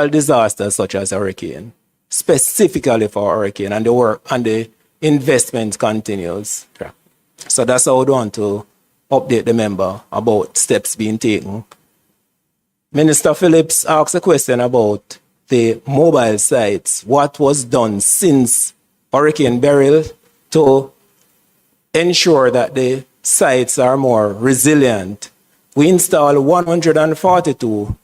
disasters such as hurricane, specifically for hurricane, and the work and the investment continues. So that's how I want to update the member about steps being taken. Minister Phillips asked a question about the mobile sites. What was done since Hurricane Beryl to ensure that the sites are more resilient? We installed 142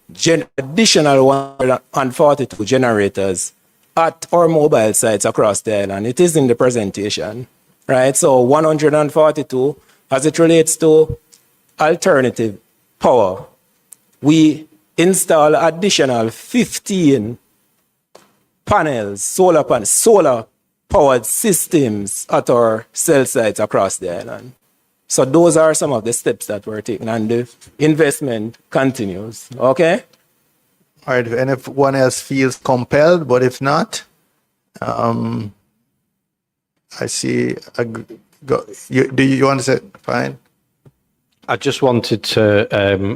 additional 142 generators at our mobile sites across the island. It is in the presentation, right? So 142, as it relates to alternative power, we install additional 15 panels, solar powered systems at our cell sites across the island. So those are some of the steps that we're taking, and the investment continues. Okay? All right, and if one else feels compelled, but if not, I see. Do you want to say? Fine. I just wanted to.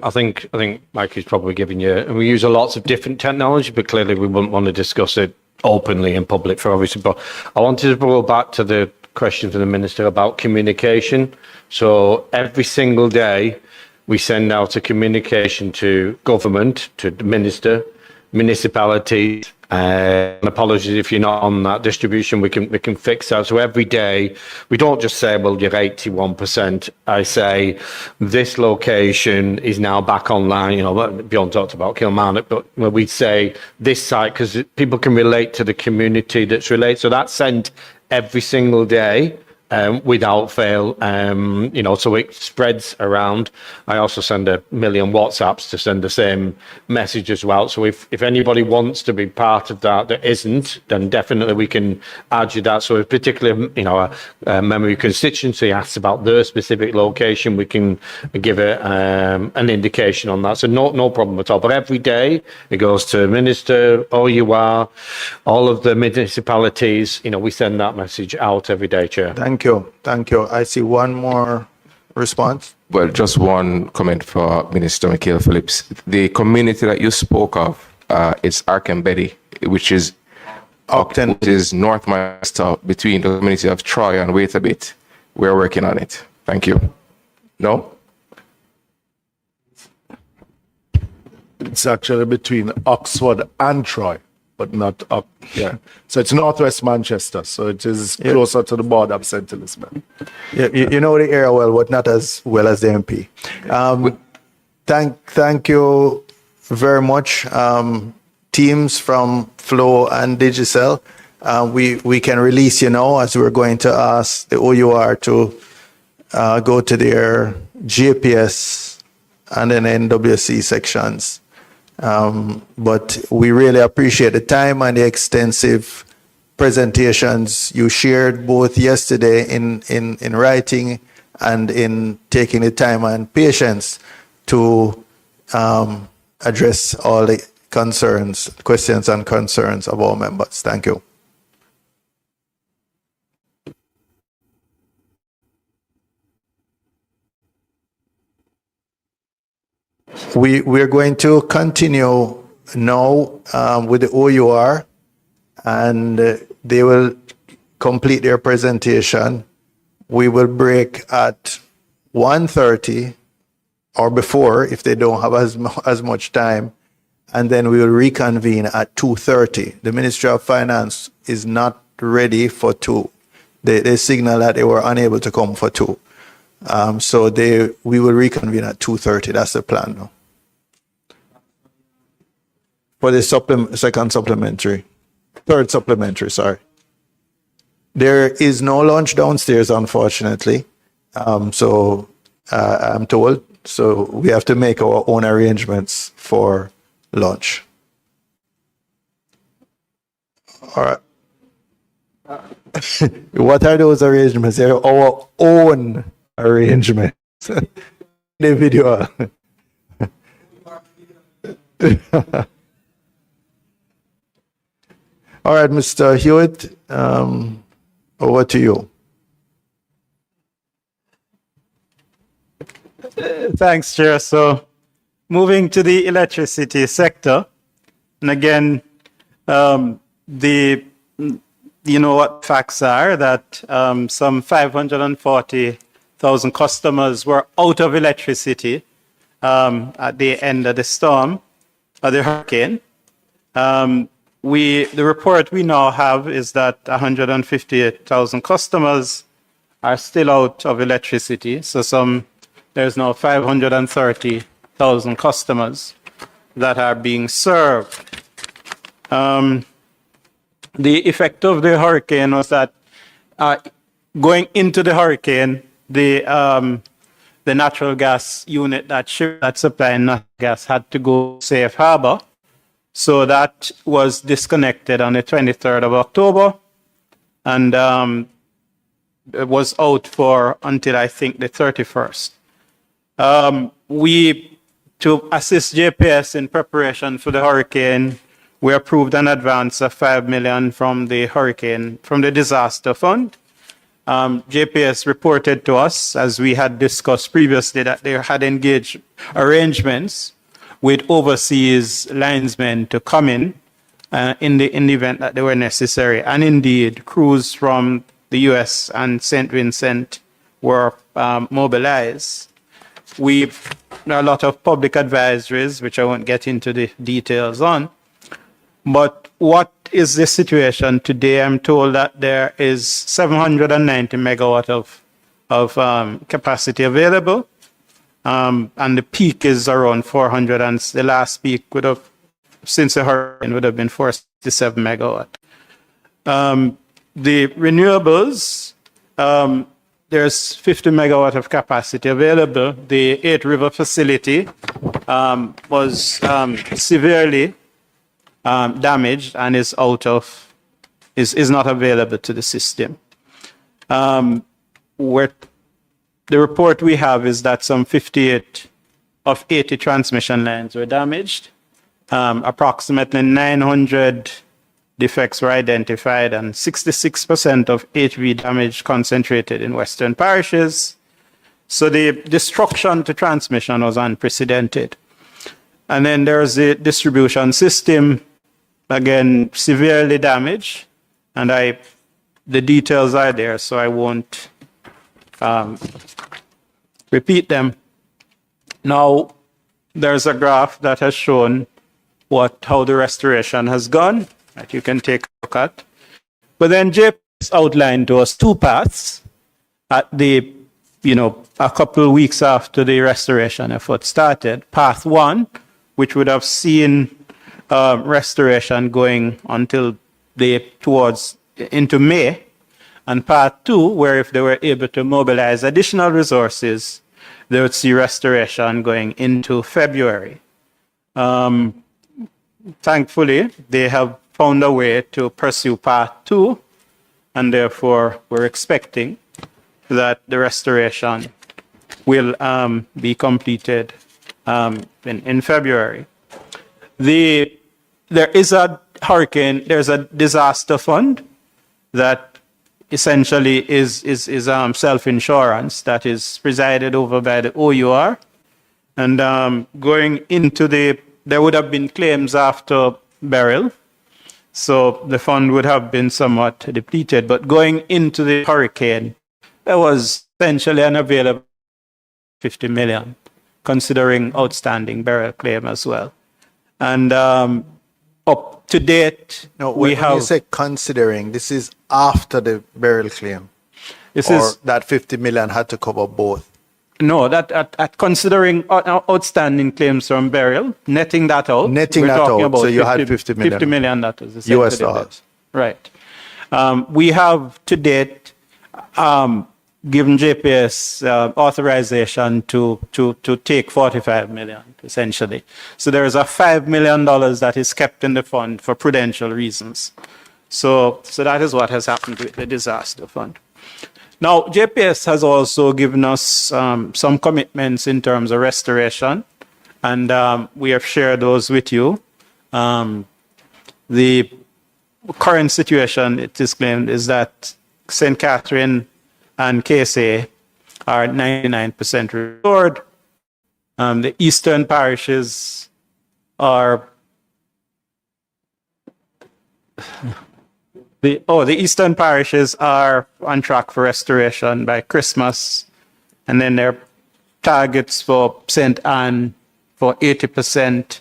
I think Mike is probably giving you. And we use lots of different technology, but clearly we wouldn't want to discuss it openly in public for obviously. But I wanted to go back to the question for the minister about communication. So every single day, we send out a communication to government, to the minister, municipalities. And apologies if you're not on that distribution, we can fix that. So every day, we don't just say, well, you're 81%. I say, this location is now back online. You know, Bjorn talked about Kilmarnock, but we say this site, because people can relate to the community that's related. So that's sent every single day. Without fail, you know, so it spreads around. I also send 1 million WhatsApps to send the same message as well. So if anybody wants to be part of that isn't, then definitely we can add you that. So if particularly, you know, a member of your constituency asks about their specific location, we can give it an indication on that. So no problem at all. But every day it goes to Minister, OUR, all of the municipalities. You know, we send that message out every day, Chair. Thank you. I see one more response. Well, just one comment for Minister Michael Phillips. The community that you spoke of is Arkembedi, which is North Manchester, between the community of Troy and Wait a Bit. We're working on it. Thank you. No? It's actually between Oxford and Troy, but not up. Yeah. So it's northwest Manchester. So it is closer to the border of St. Elizabeth. Yeah, you know the area well, but not as well as the MP. Thank you very much, teams from Flow and Digicel. We can release you now, as we're going to ask the OUR to go to their GPS and then NWC sections. But we really appreciate the time and the extensive presentations you shared both yesterday in writing and in taking the time and patience to address all the questions and concerns of our members. Thank you. We're going to continue now with the OUR, and they will complete their presentation. We will break at 1:30 or before if they don't have as much time, and then we will reconvene at 2:30. The Ministry of Finance is not ready for 2. They signaled that they were unable to come for 2. So we will reconvene at 2:30. That's the plan now. For the third supplementary, sorry. There is no lunch downstairs, unfortunately. So I'm told. So we have to make our own arrangements for lunch. All right. What are those arrangements? They're our own arrangements. Individual. All right, Mr. Hewitt, over to you. Thanks, Chair. So moving to the electricity sector, And again, you know what facts are, that some 540,000 customers were out of electricity at the end of the storm, of the hurricane. The report we now have is that 158,000 customers are still out of electricity. So there's now 530,000 customers that are being served. The effect of the hurricane was that going into the hurricane, the natural gas unit that supplied natural gas had to go safe harbor. So that was disconnected on the 23rd of October, and it was out for until I think the 31st. To assist JPS in preparation for the hurricane, we approved an advance of $5 million from the disaster fund. JPS reported to us, as we had discussed previously, that they had engaged arrangements with overseas linesmen to come in the event that they were necessary. And indeed, crews from the US and St. Vincent were mobilized. There are a lot of public advisories, which I won't get into the details on. But what is the situation today? I'm told that there is 790 megawatt of capacity available, and the peak is around 400, and the last peak would have, since the hurricane, would have been 467 megawatt. The renewables, there's 50 megawatt of capacity available. The 8 River facility was severely damaged and is not available to the system. The report we have is that some 58 of 80 transmission lines were damaged. Approximately 900 defects were identified, and 66% of HV damage concentrated in western parishes. So the destruction to transmission was unprecedented. And then there's the distribution system, again, severely damaged, and the details are there, so I won't repeat them. Now, there's a graph that has shown how the restoration has gone, that you can take a look at. But then JPS outlined to us 2 paths at a couple of weeks after the restoration effort started. Path 1, which would have seen restoration going until into May, and Part 2, where if they were able to mobilize additional resources, they would see restoration going into February. Thankfully, they have found a way to pursue Part 2, and therefore we're expecting that the restoration will be completed in February. There's a disaster fund that essentially is self-insurance that is presided over by the OUR. And there would have been claims after burial, so the fund would have been somewhat depleted. But going into the hurricane, there was essentially an available $50 million, considering outstanding burial claim as well. And up to date, When you say considering, this is after the burial claim, that 50 million had to cover both? No, that at considering outstanding claims from burial, netting that out. So you had 50 million. 50 million, that is US dollars. Right. We have to date given JPS authorization to take 45 million, essentially. So there is a $5 million that is kept in the fund for prudential reasons. So that is what has happened with the disaster fund. Now, JPS has also given us some commitments in terms of restoration, and we have shared those with you. The current situation, it is claimed, is that St. Catherine and KSA are 99% restored. The eastern parishes are the eastern parishes are on track for restoration by Christmas, and then their targets for St. Anne for 80%,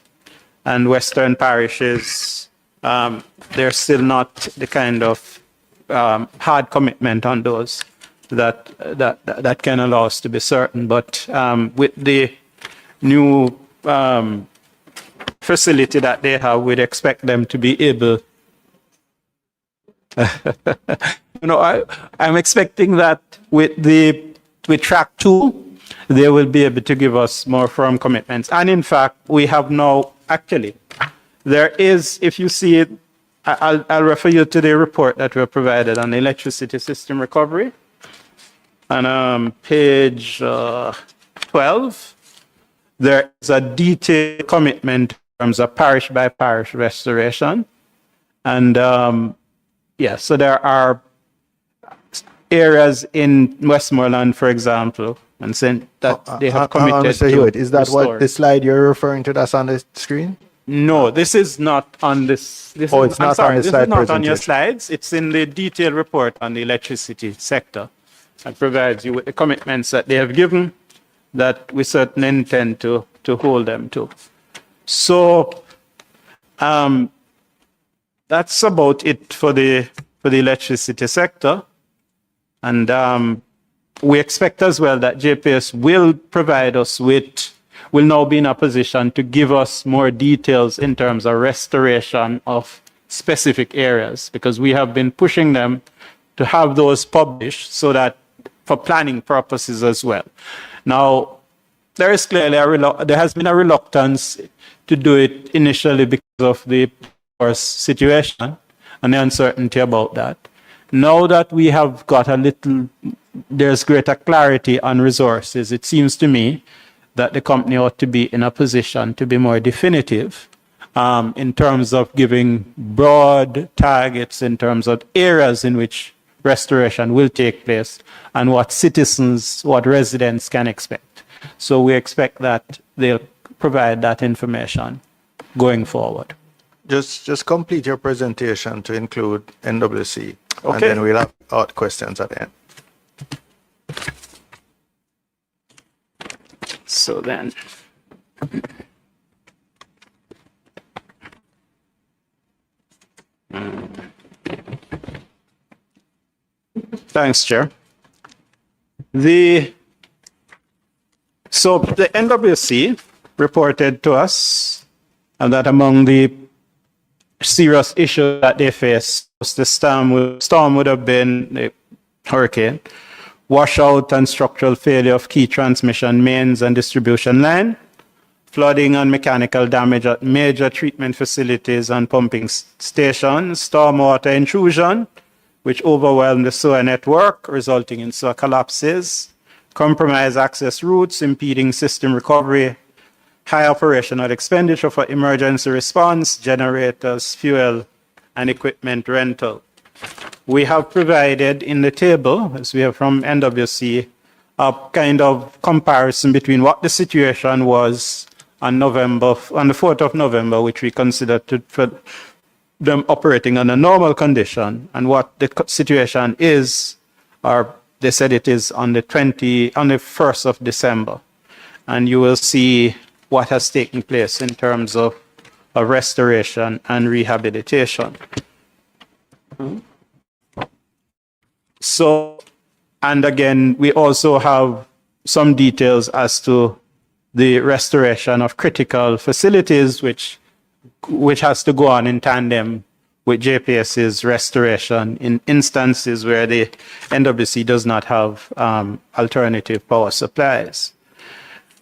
and western parishes, they're still not the kind of hard commitment on those that can allow us to be certain. But with the new facility that they have, we'd expect them to be able. I'm expecting that with track 2, they will be able to give us more firm commitments. And in fact, we have now actually, there is, if you see it, I'll refer you to the report that we provided on the electricity system recovery. On page 12, there is a detailed commitment in terms of parish by parish restoration. And so there are areas in Westmoreland, for example, and that they have committed Mr. to Hewitt, is that restore. what the slide you're referring to that's on the screen? No, this is not on this. It's not on the this slide is not on your presentation. slides. It's in the detailed report on the electricity sector. That provides you with the commitments that they have given that we certainly intend to hold them to. So that's about it for the electricity sector. And we expect as well that JPS will provide us will now be in a position to give us more details in terms of restoration of specific areas, because we have been pushing them to have those published so that for planning purposes as well. Now, there is clearly there has been a reluctance to do it initially because of the situation and the uncertainty about that. Now that we have got there's greater clarity on resources, it seems to me that the company ought to be in a position to be more definitive in terms of giving broad targets in terms of areas in which restoration will take place and what residents can expect. So we expect that they'll provide that information going forward. Just complete your presentation to include NWC, and Okay. then we'll have out questions at the end. So then, thanks, Chair. So the NWC reported to us that among the serious issues that they face was the storm would have been a hurricane, washout and structural failure of key transmission mains and distribution line, flooding and mechanical damage at major treatment facilities and pumping stations, stormwater intrusion, which overwhelmed the sewer network, resulting in sewer collapses, compromised access routes, impeding system recovery, high operational expenditure for emergency response, generators, fuel, and equipment rental. We have provided in the table, as we have from NWC, a kind of comparison between what the situation was on the 4th of November, which we consider for them operating under normal condition, and what the situation is, or they said it is on the 1st of December. And you will see what has taken place in terms of restoration and rehabilitation. So, and again, we also have some details as to the restoration of critical facilities, which has to go on in tandem with JPS's restoration in instances where the NWC does not have alternative power supplies.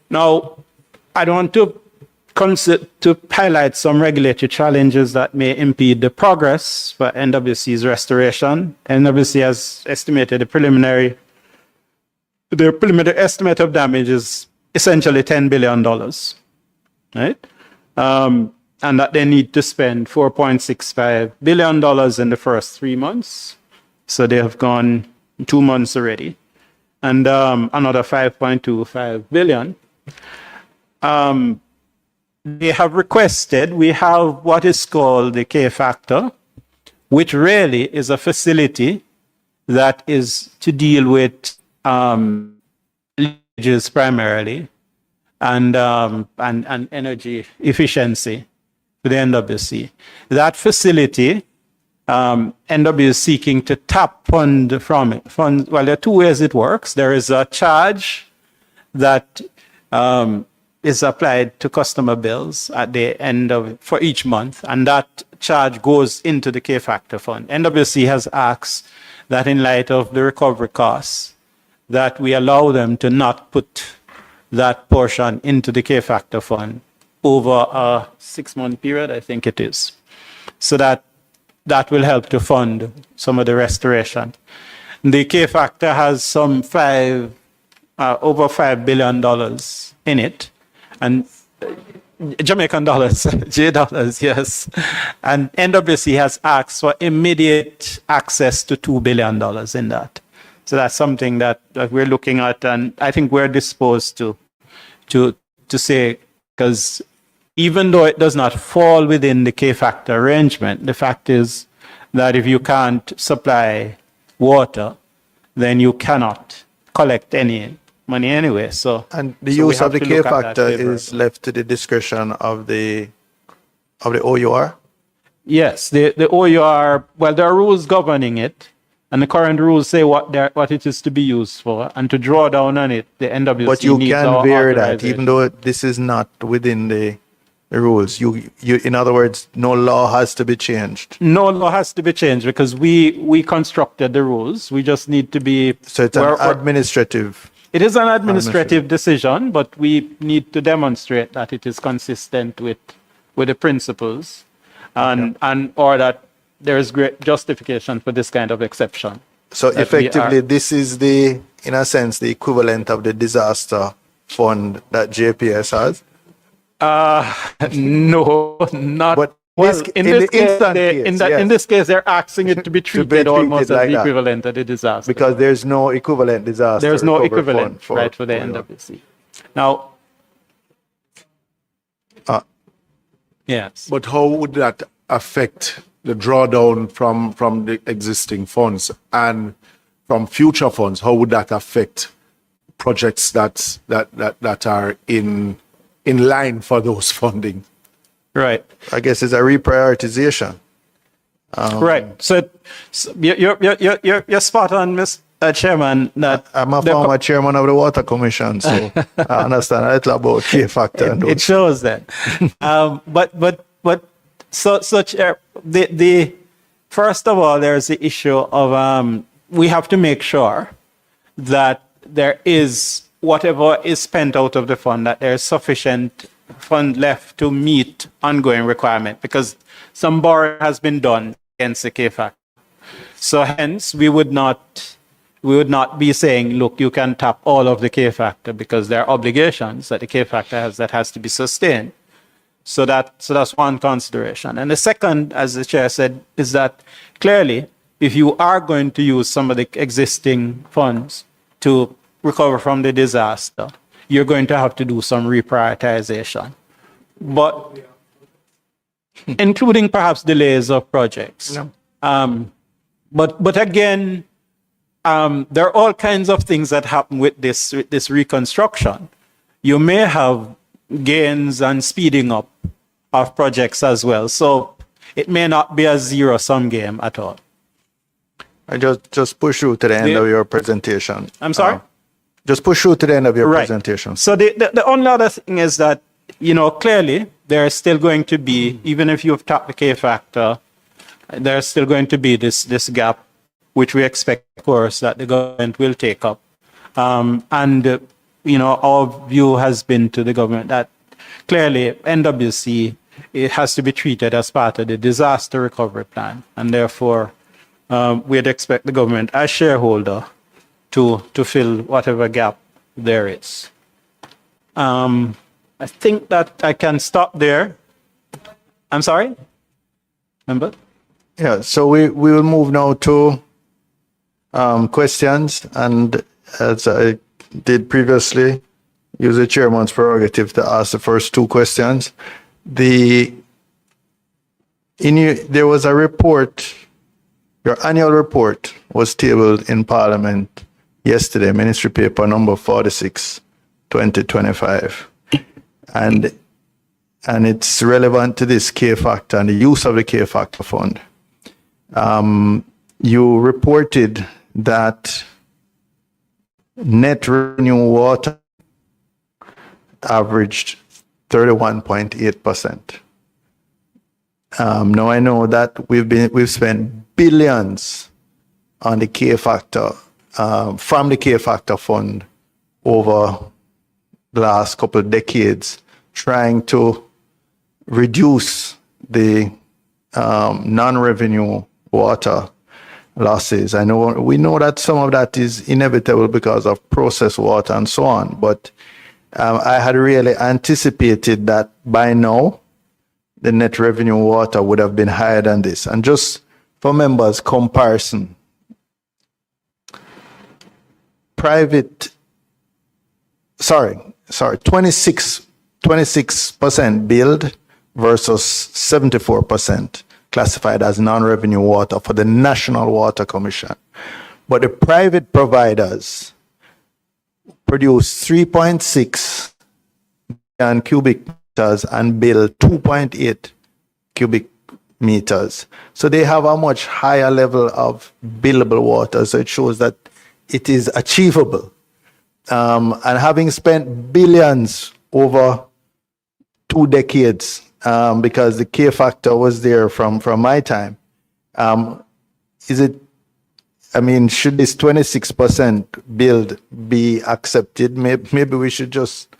Now, I don't want to highlight some regulatory challenges that may impede the progress for NWC's restoration. NWC has estimated the preliminary estimate of damage is essentially $10 billion, right? And that they need to spend $4.65 billion in the first 3 months. So they have gone 2 months already. And another $5.25 billion. They have requested, we have what is called the K factor, which really is a facility that is to deal with leakages primarily and energy efficiency for the NWC. That facility, NW is seeking to tap fund from it. Well, there are two ways it works. There is a charge that is applied to customer bills at the end of for each month, and that charge goes into the K-factor fund. NWC has asked that in light of the recovery costs, that we allow them to not put that portion into the K-factor fund over a 6-month period, I think it is. So that will help to fund some of the restoration. The K-factor has some over $5 billion in it, and Jamaican dollars, J dollars, yes. And NWC has asked for immediate access to $2 billion in that. So that's something that we're looking at, and I think we're disposed to say, because even though it does not fall within the K-factor arrangement, the fact is that if you can't supply water, then you cannot collect any money anyway. So And the so we use have of the to look at that K-factor favorably. is left to the discretion of the OUR? Yes, the OUR, well, there are rules governing it, and the current rules say what it is to be used for, and to draw down on it, the NWC But you needs can our vary that, authorization. even though this is not within the rules. You, in other words, no law has to be changed. No law has to be changed because we constructed the rules. We just need to be. So it's an we're- administrative. It is an administrative decision, but we need to demonstrate that it is consistent with the principles, and or that there is great justification for this kind of exception. So that we effectively, are- this is in a sense, the equivalent of the disaster fund that JPS has. No, not. But Well, this- in the instant case, in yes. this case, they're asking it to be treated, treated almost like as the that. equivalent of the disaster. Because there's no equivalent disaster. There's no recovery equivalent, fund right, for the NWC. Now, yes. But how would that affect the drawdown from the existing funds and from future funds? How would that affect projects that are in line for those funding? Right. I guess it's a reprioritization. Right. So you're spot on, Mr. Chairman. That I'm a the- former chairman of the Water Commission, so I understand a little about K-factor. and it those. shows that. But such the first of all, there's the issue of we have to make sure that there is whatever is spent out of the fund, that there is sufficient fund left to meet ongoing requirement, because some borrowing has been done against the K-factor. So hence we would not be saying, look, you can tap all of the K-factor, because there are obligations that the K-factor has that has to be sustained. So that's one consideration. And the second, as the chair said, is that clearly, if you are going to use some of the existing funds to recover from the disaster, you're going to have to do some reprioritization, but including perhaps delays of projects. But again, there are all kinds of things that happen with this reconstruction. You may have gains and speeding up of projects as well. So it may not be a zero-sum game at all. I just push through to the end of your presentation. I'm sorry? Just push through to the end of your Right. presentation. So the only other thing is that, clearly there is still going to be, even if you've tapped the K-factor, there's still going to be this gap, which we expect, of course, that the government will take up. Our view has been to the government that clearly NWC, it has to be treated as part of the disaster recovery plan. And therefore, we'd expect the government as shareholder to fill whatever gap there is. I think that I can stop there. I'm sorry? Remember? Yeah, so we will move now to questions, and as I did previously, use the chairman's prerogative to ask the first two questions. There was a report Your annual report was tabled in Parliament yesterday, Ministry Paper number 46, 2025. And it's relevant to this K factor and the use of the K factor fund. You reported that net revenue water averaged 31.8%. Now I know that we've spent billions on the K factor, from the K factor fund over the last couple of decades, trying to reduce the non-revenue water losses. We know that some of that is inevitable because of processed water and so on, but I had really anticipated that by now the net revenue water would have been higher than this. And just for members' comparison, 26% billed versus 74% classified as non-revenue water for the National Water Commission. But the private providers produce 3.6 million cubic meters and bill 2.8 cubic meters. So they have a much higher level of billable water. So it shows that it is achievable. And having spent billions over 2 decades, because the K factor was there from my time, should this 26% build be accepted? Maybe we should just,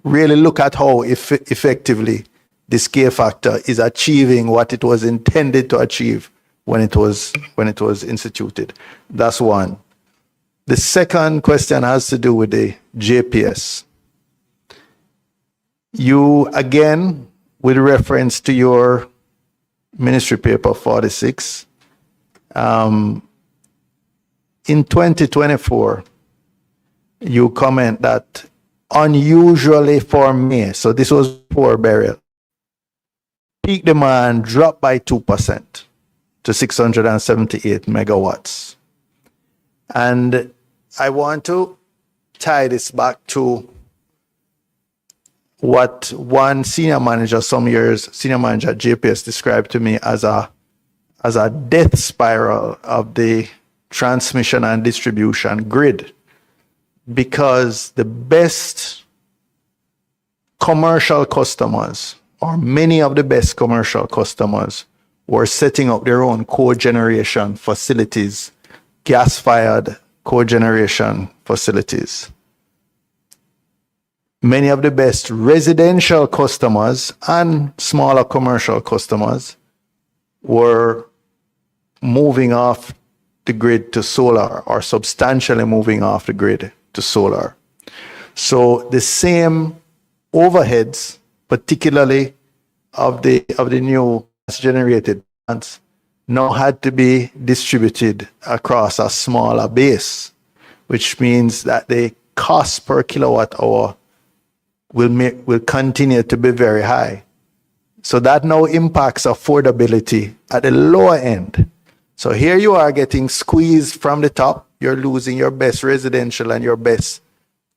really look at how effectively this K factor is achieving what it was intended to achieve when it was instituted. That's one. The second question has to do with the JPS. You, again, with reference to your Ministry Paper 46, in 2024, you comment that unusually for May, so this was before burial, peak demand dropped by 2% to 678 megawatts. And I want to tie this back to what one senior manager at JPS described to me as a death spiral of the transmission and distribution grid, because the best commercial customers, or many of the best commercial customers, were setting up their own cogeneration facilities, gas-fired cogeneration facilities. Many of the best residential customers and smaller commercial customers were moving off the grid to solar, or substantially moving off the grid to solar. So the same overheads, particularly of the new gas-generated plants, now had to be distributed across a smaller base, which means that the cost per kilowatt hour will continue to be very high. So that now impacts affordability at the lower end. So here you are getting squeezed from the top. You're losing your best residential and your best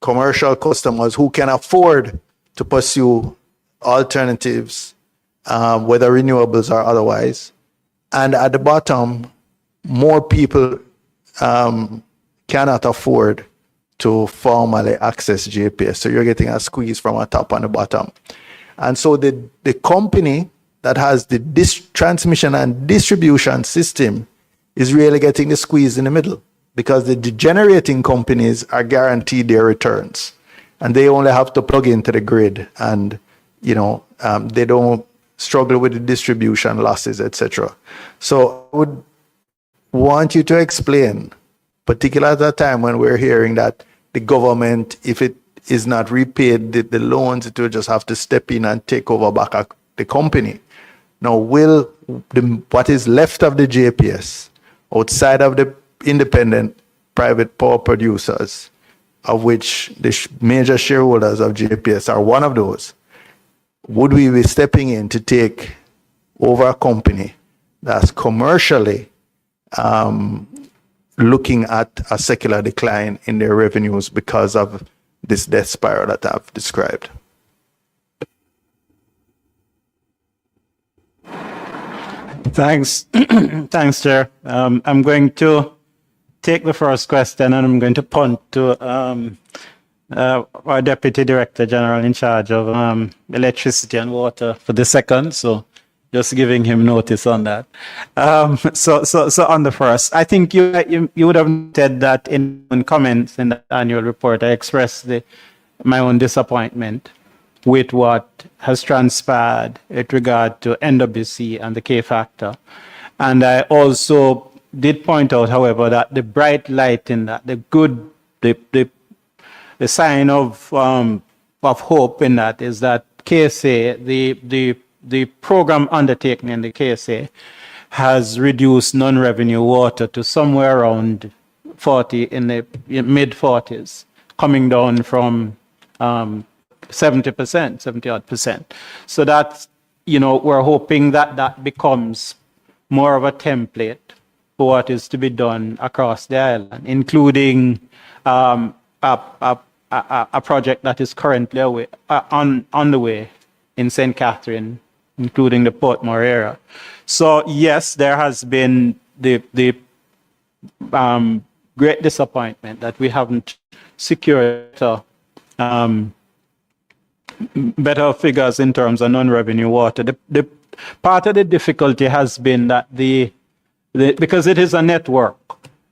commercial customers who can afford to pursue alternatives, whether renewables or otherwise. And at the bottom, more people cannot afford to formally access JPS. So you're getting a squeeze from the top and the bottom. And so the company that has the transmission and distribution system is really getting the squeeze in the middle, because the generating companies are guaranteed their returns, and they only have to plug into the grid, and they don't struggle with the distribution losses, etc. So I would want you to explain, particularly at that time when we're hearing that the government, if it is not repaid the loans, it will just have to step in and take over back the company. Now, will what is left of the JPS, outside of the independent private power producers, of which the major shareholders of JPS are one of those, would we be stepping in to take over a company that's commercially looking at a secular decline in their revenues because of this death spiral that I've described. Thanks. Thanks, Chair. I'm going to take the first question and I'm going to punt to our Deputy Director General in charge of electricity and water for the second. So just giving him notice on that. So on the first, I think you would have said that in comments in the annual report, I expressed my own disappointment with what has transpired with regard to NWC and the K factor. And I also did point out, however, that the bright light in that, the sign of hope in that is that KSA, the program undertaken in the KSA has reduced non-revenue water to somewhere around 40 in the mid 40s, coming down from 70%. So that's, we're hoping that becomes more of a template for what is to be done across the island, including a project that is currently on the way in St. Catherine, including the Portmore area. So yes, there has been the great disappointment that we haven't secured better figures in terms of non-revenue water. The part of the difficulty has been that because it is a network,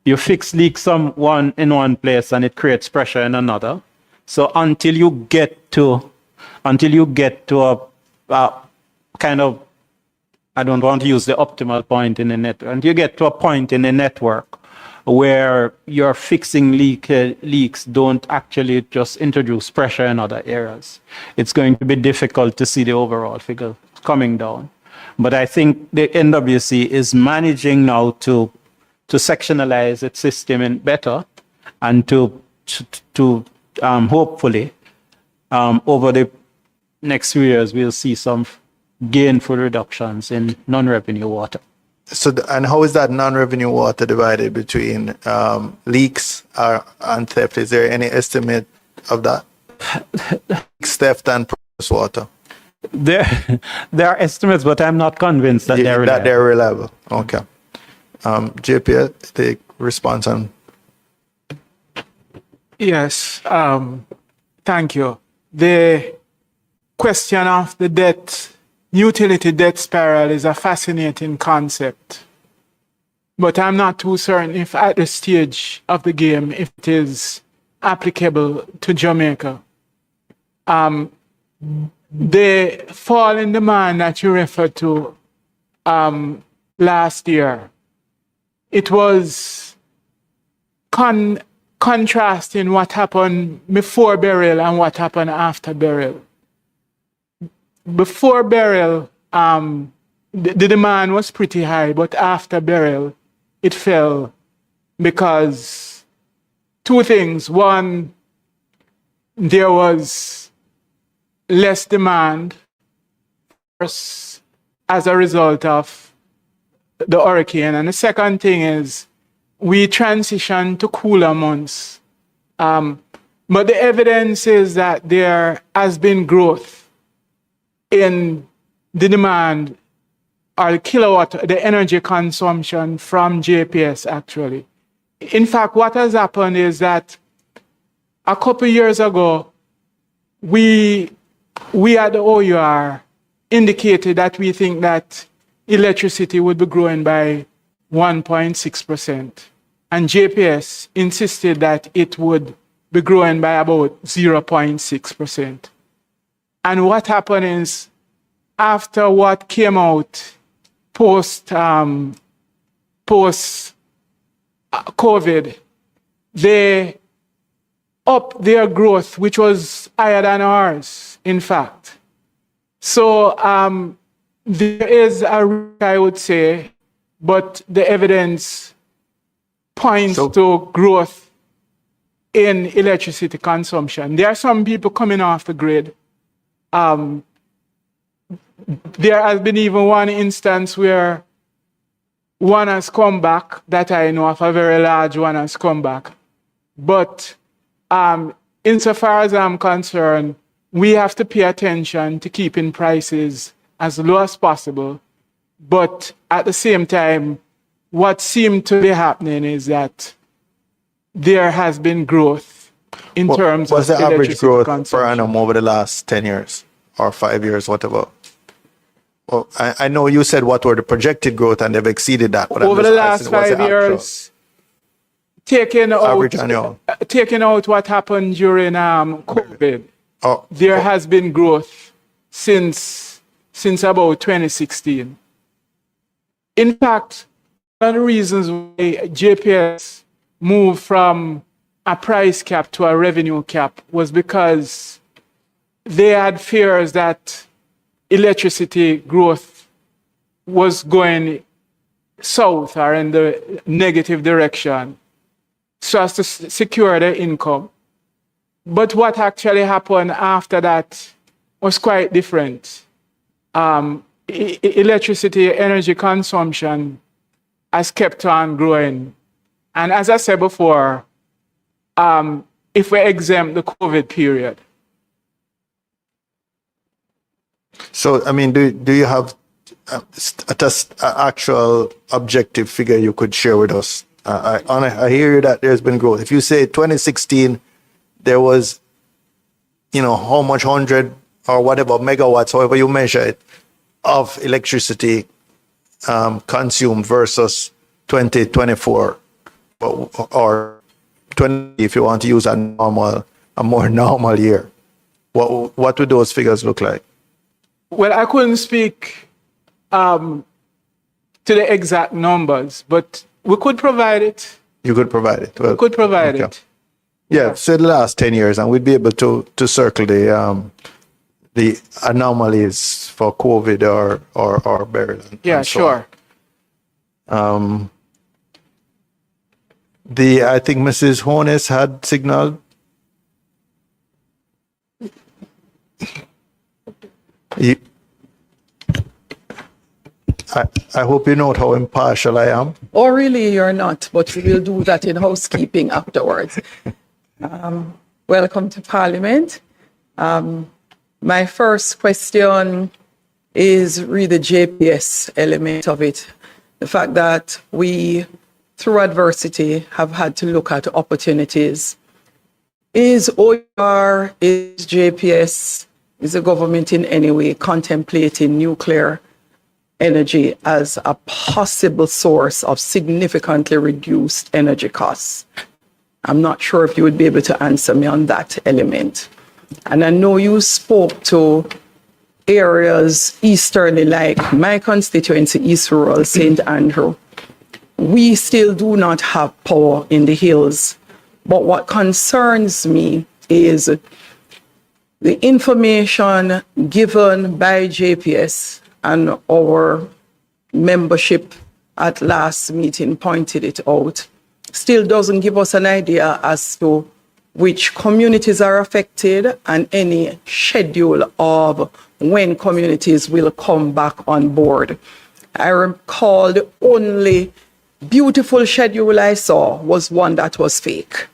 you fix leaks in one place and it creates pressure in another. So until you get to a kind of, I don't want to use the optimal point in the network, until you get to a point in the network where you're fixing leaks don't actually just introduce pressure in other areas, it's going to be difficult to see the overall figure coming down. But I think the NWC is managing now to sectionalize its system better and to hopefully over the next few years we'll see some gainful reductions in non-revenue water. So, and how is that non-revenue water divided between leaks and theft? Is there any estimate of that? Leaks, theft, and process water. There are estimates, but I'm not convinced that they're reliable. That they're reliable. Okay. JP, take response on. Yes. Thank you. The question of the utility debt spiral is a fascinating concept, but I'm not too certain if at this stage of the game, if it is applicable to Jamaica. The fall in demand that you referred to last year, it was contrasting what happened before burial and what happened after burial. Before burial, the demand was pretty high, but after burial, it fell because two things. One, there was less demand as a result of the hurricane. And the second thing is we transitioned to cooler months. But the evidence is that there has been growth in the demand or the kilowatt, the energy consumption from JPS actually. In fact, what has happened is that a couple years ago, we at the OUR indicated that we think that electricity would be growing by 1.6%. And JPS insisted that it would be growing by about 0.6%. And what happened is, after what came out post-COVID, they upped their growth, which was higher than ours, in fact. So there is a risk, I would say, but the evidence points to growth in electricity consumption. There are some people coming off the grid. There has been even one instance where one has come back that I know of, a very large one has come back. But insofar as I'm concerned, we have to pay attention to keeping prices as low as possible. But at the same time, what seemed to be happening is that there has been growth in terms of what's the average electricity growth consumption. per annum over the last 10 years or 5 years, whatever? Well, I know you said what were the projected growth and they've exceeded that. But I'm Over just the last asking, what's 5 the actual years, average annual? taking out what happened during COVID, Oh, there has been growth since about 2016. In fact, one of the reasons why JPS moved from a price cap to a revenue cap was because they had fears that electricity growth was going south or in the negative direction so as to secure their income. But what actually happened after that was quite different. Electricity energy consumption has kept on growing. And as I said before, if we exempt the COVID period. so, I mean, do you have an actual objective figure you could share with us? I hear you that there's been growth. If you say 2016, there was, how much 100 or whatever megawatts, however you measure it, of electricity consumed versus 2024 or 20, if you want to use a more normal year. What would those figures look like? Well, I couldn't speak to the exact numbers, but we could provide it. You could provide it. Well, We could provide okay. it. Yeah, so the last 10 years, and we'd be able to circle the anomalies for COVID or burial. Yeah, and so sure. on. I think Mrs. Hornes had signaled. I hope you note how impartial I am. Oh, really, you're not, but we will do that in housekeeping afterwards. Welcome to Parliament. My first question is really the JPS element of it. The fact that we, through adversity, have had to look at opportunities. Is OER, is JPS, is the government in any way contemplating nuclear energy as a possible source of significantly reduced energy costs? I'm not sure if you would be able to answer me on that element. And I know you spoke to areas easterly, like my constituency, East Rural, St. Andrew. We still do not have power in the hills. But what concerns me is the information given by JPS, and our membership at last meeting pointed it out, still doesn't give us an idea as to which communities are affected and any schedule of when communities will come back on board. I recall the only beautiful schedule I saw was one that was fake.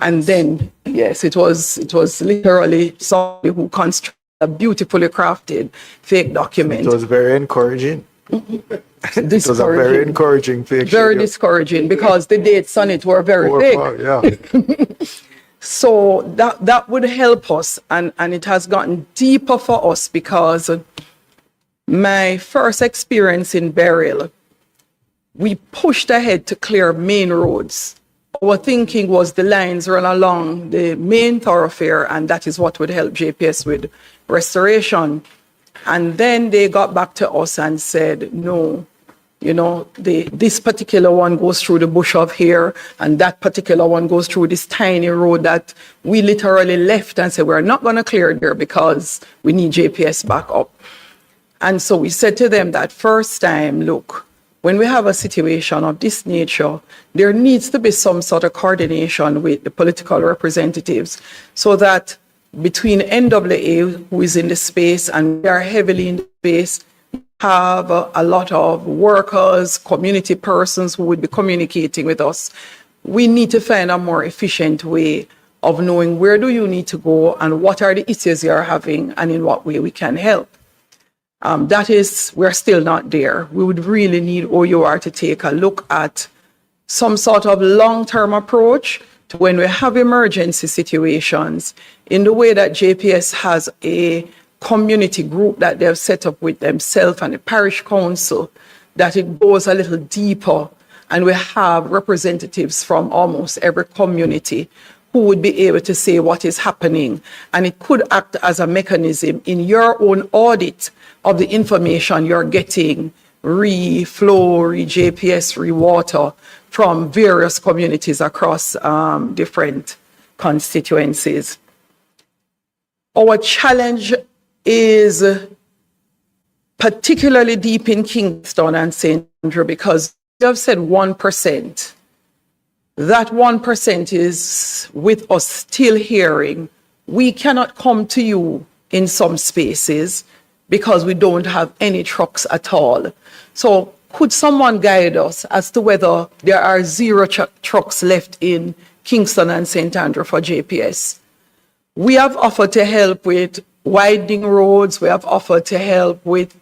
And then, yes, it was literally somebody who constructed a beautifully crafted fake document. It was very encouraging. It was a very encouraging picture. Very discouraging because the dates on it were very big. Yeah. So that would help us, and it has gotten deeper for us because my first experience in Burial, we pushed ahead to clear main roads. Our thinking was the lines run along the main thoroughfare, and that is what would help JPS with restoration. And then they got back to us and said, no, this particular one goes through the bush of here, and that particular one goes through this tiny road that we literally left and said, we're not going to clear it there because we need JPS back up. And so we said to them that first time, look, when we have a situation of this nature, there needs to be some sort of coordination with the political representatives so that between NWA, who is in the space, and we are heavily in the space, have a lot of workers, community persons who would be communicating with us. We need to find a more efficient way of knowing where do you need to go and what are the issues you are having and in what way we can help. We're still not there. We would really need OUR to take a look at some sort of long-term approach to when we have emergency situations in the way that JPS has a community group that they've set up with themselves and the parish council, that it goes a little deeper and we have representatives from almost every community who would be able to say what is happening. And it could act as a mechanism in your own audit of the information you're getting, re-flow, re-JPS, re-water, from various communities across different constituencies. Our challenge is particularly deep in Kingston and St. Andrew because you have said 1%. That 1% is with us still hearing. We cannot come to you in some spaces because we don't have any trucks at all. So could someone guide us as to whether there are zero trucks left in Kingston and St. Andrew for JPS? We have offered to help with widening roads. We have offered to help with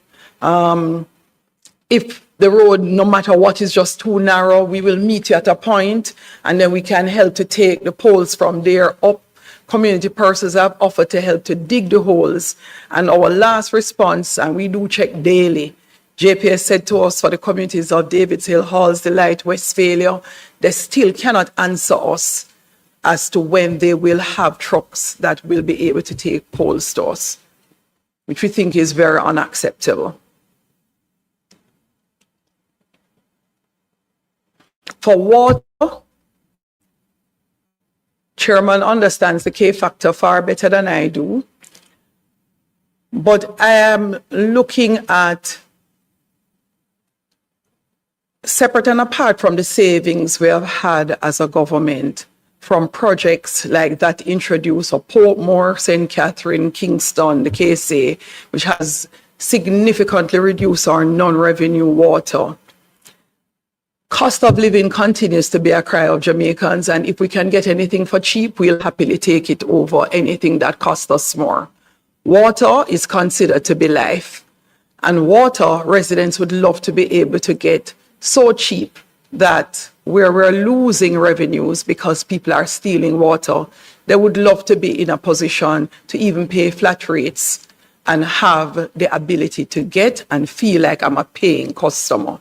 if the road, no matter what, is just too narrow, we will meet you at a point and then we can help to take the poles from there up. Community persons have offered to help to dig the holes. And our last response, and we do check daily, JPS said to us for the communities of Davids Hill, Halls Delight, Westphalia, they still cannot answer us as to when they will have trucks that will be able to take poles to us, which we think is very unacceptable. For water, Chairman understands the K factor far better than I do, but I am looking at, separate and apart from the savings we have had as a government from projects like that introduced of Portmore, St. Catherine, Kingston, the KSA, which has significantly reduced our non-revenue water. Cost of living continues to be a cry of Jamaicans, and if we can get anything for cheap, we'll happily take it over anything that costs us more. Water is considered to be life, and water residents would love to be able to get so cheap that where we're losing revenues because people are stealing water, they would love to be in a position to even pay flat rates and have the ability to get and feel like I'm a paying customer.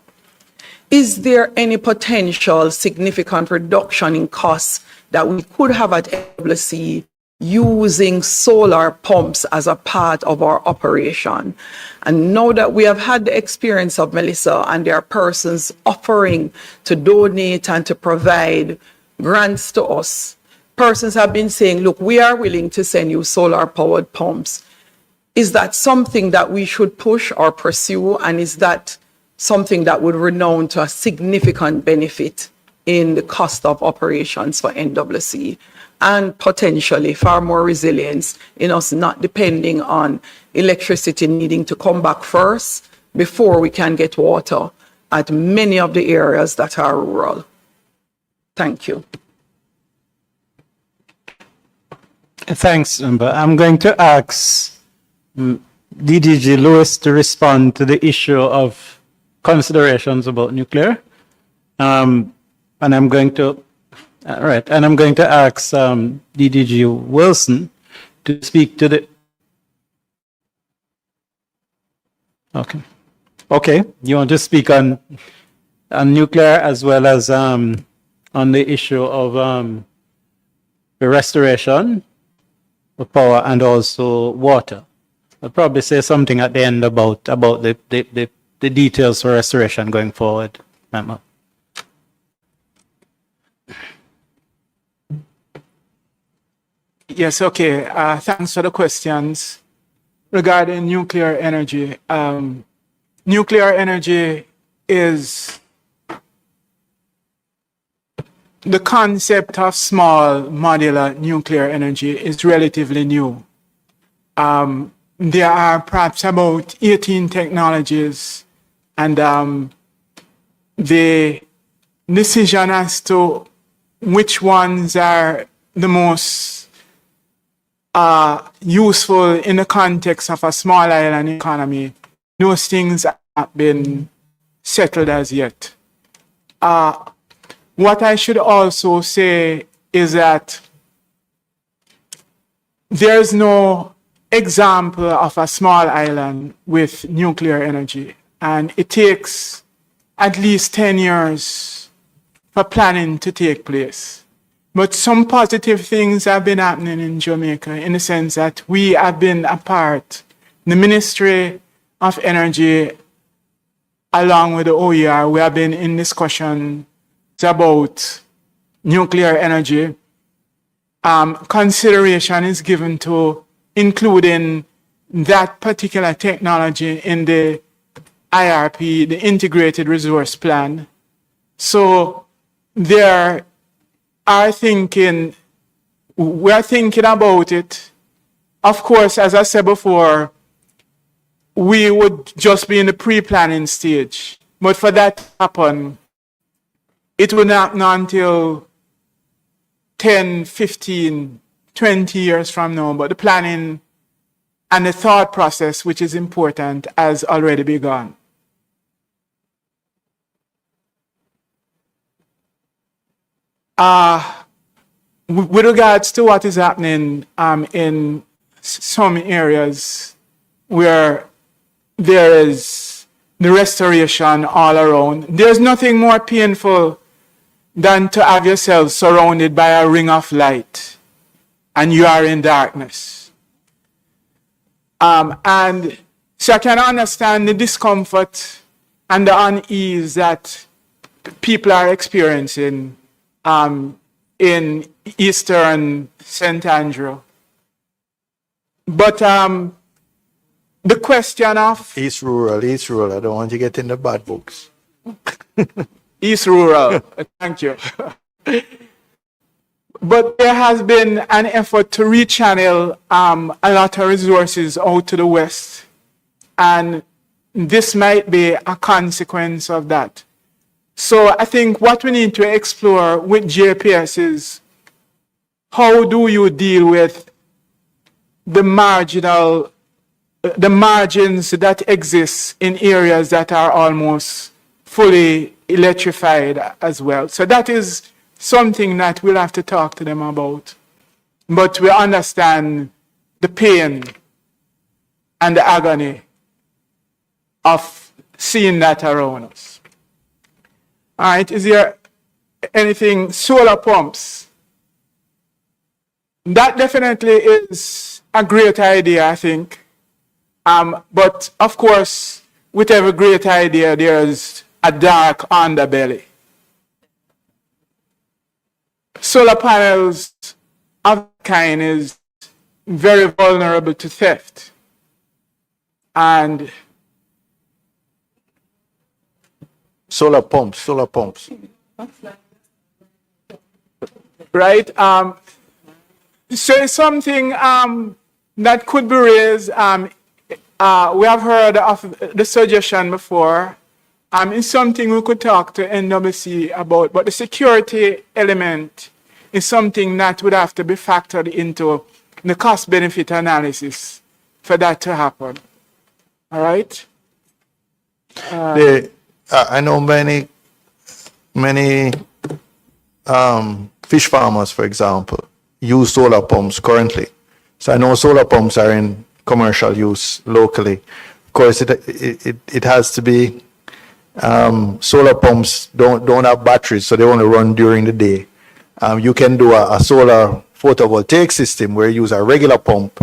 Is there any potential significant reduction in costs that we could have at WC using solar pumps as a part of our operation? And now that we have had the experience of Melissa and there are persons offering to donate and to provide grants to us, persons have been saying, look, we are willing to send you solar powered pumps. Is that something that we should push or pursue? And is that something that would renown to a significant benefit in the cost of operations for NWC and potentially far more resilience in us not depending on electricity needing to come back first before we can get water at many of the areas that are rural? Thank you. Thanks, Amber. I'm going to ask DDG Lewis to respond to the issue of considerations about nuclear. And I'm going to ask DDG Wilson to speak to the. Okay. You want to speak on nuclear as well as on the issue of the restoration of power and also water. I'll probably say something at the end about the details for restoration going forward, Member. Yes, okay. Thanks for the questions. Regarding nuclear energy, nuclear energy is the concept of small modular nuclear energy is relatively new. there are perhaps about 18 technologies, and the decision as to which ones are the most useful in the context of a small island economy, those things have not been settled as yet. What I should also say is that there's no example of a small island with nuclear energy, and it takes at least 10 years for planning to take place. But some positive things have been happening in Jamaica in the sense that we have been a part, the Ministry of Energy, along with the OER, we have been in discussions about nuclear energy. Consideration is given to including that particular technology in the IRP, the Integrated Resource Plan. So we're thinking about it. Of course, as I said before, we would just be in the pre-planning stage. But for that to happen, it will not happen until 10, 15, 20 years from now. But the planning and the thought process, which is important, has already begun. With regards to what is happening in some areas where there is the restoration all around, there's nothing more painful than to have yourself surrounded by a ring of light and you are in darkness. And so I can understand the discomfort and the unease that people are experiencing in Eastern St. Andrew. But the question of East Rural. I don't want you to get in the bad books. East Rural, thank you. But there has been an effort to rechannel a lot of resources out to the west. And this might be a consequence of that. So I think what we need to explore with JPS is how do you deal with the margins that exist in areas that are almost fully electrified as well. So that is something that we'll have to talk to them about. But we understand the pain and the agony of seeing that around us. All right, is there anything? Solar pumps. That definitely is a great idea, I think. But of course, with every great idea, there's a dark underbelly. Solar panels of that kind is very vulnerable to theft. And Solar pumps. right, so it's something that could be raised. We have heard of the suggestion before. It's something we could talk to NWC about, but the security element is something that would have to be factored into the cost-benefit analysis for that to happen. All right? I know many fish farmers, for example, use solar pumps currently. So I know solar pumps are in commercial use locally. Of course, it has to be. Solar pumps don't have batteries, so they only run during the day. You can do a solar photovoltaic system where you use a regular pump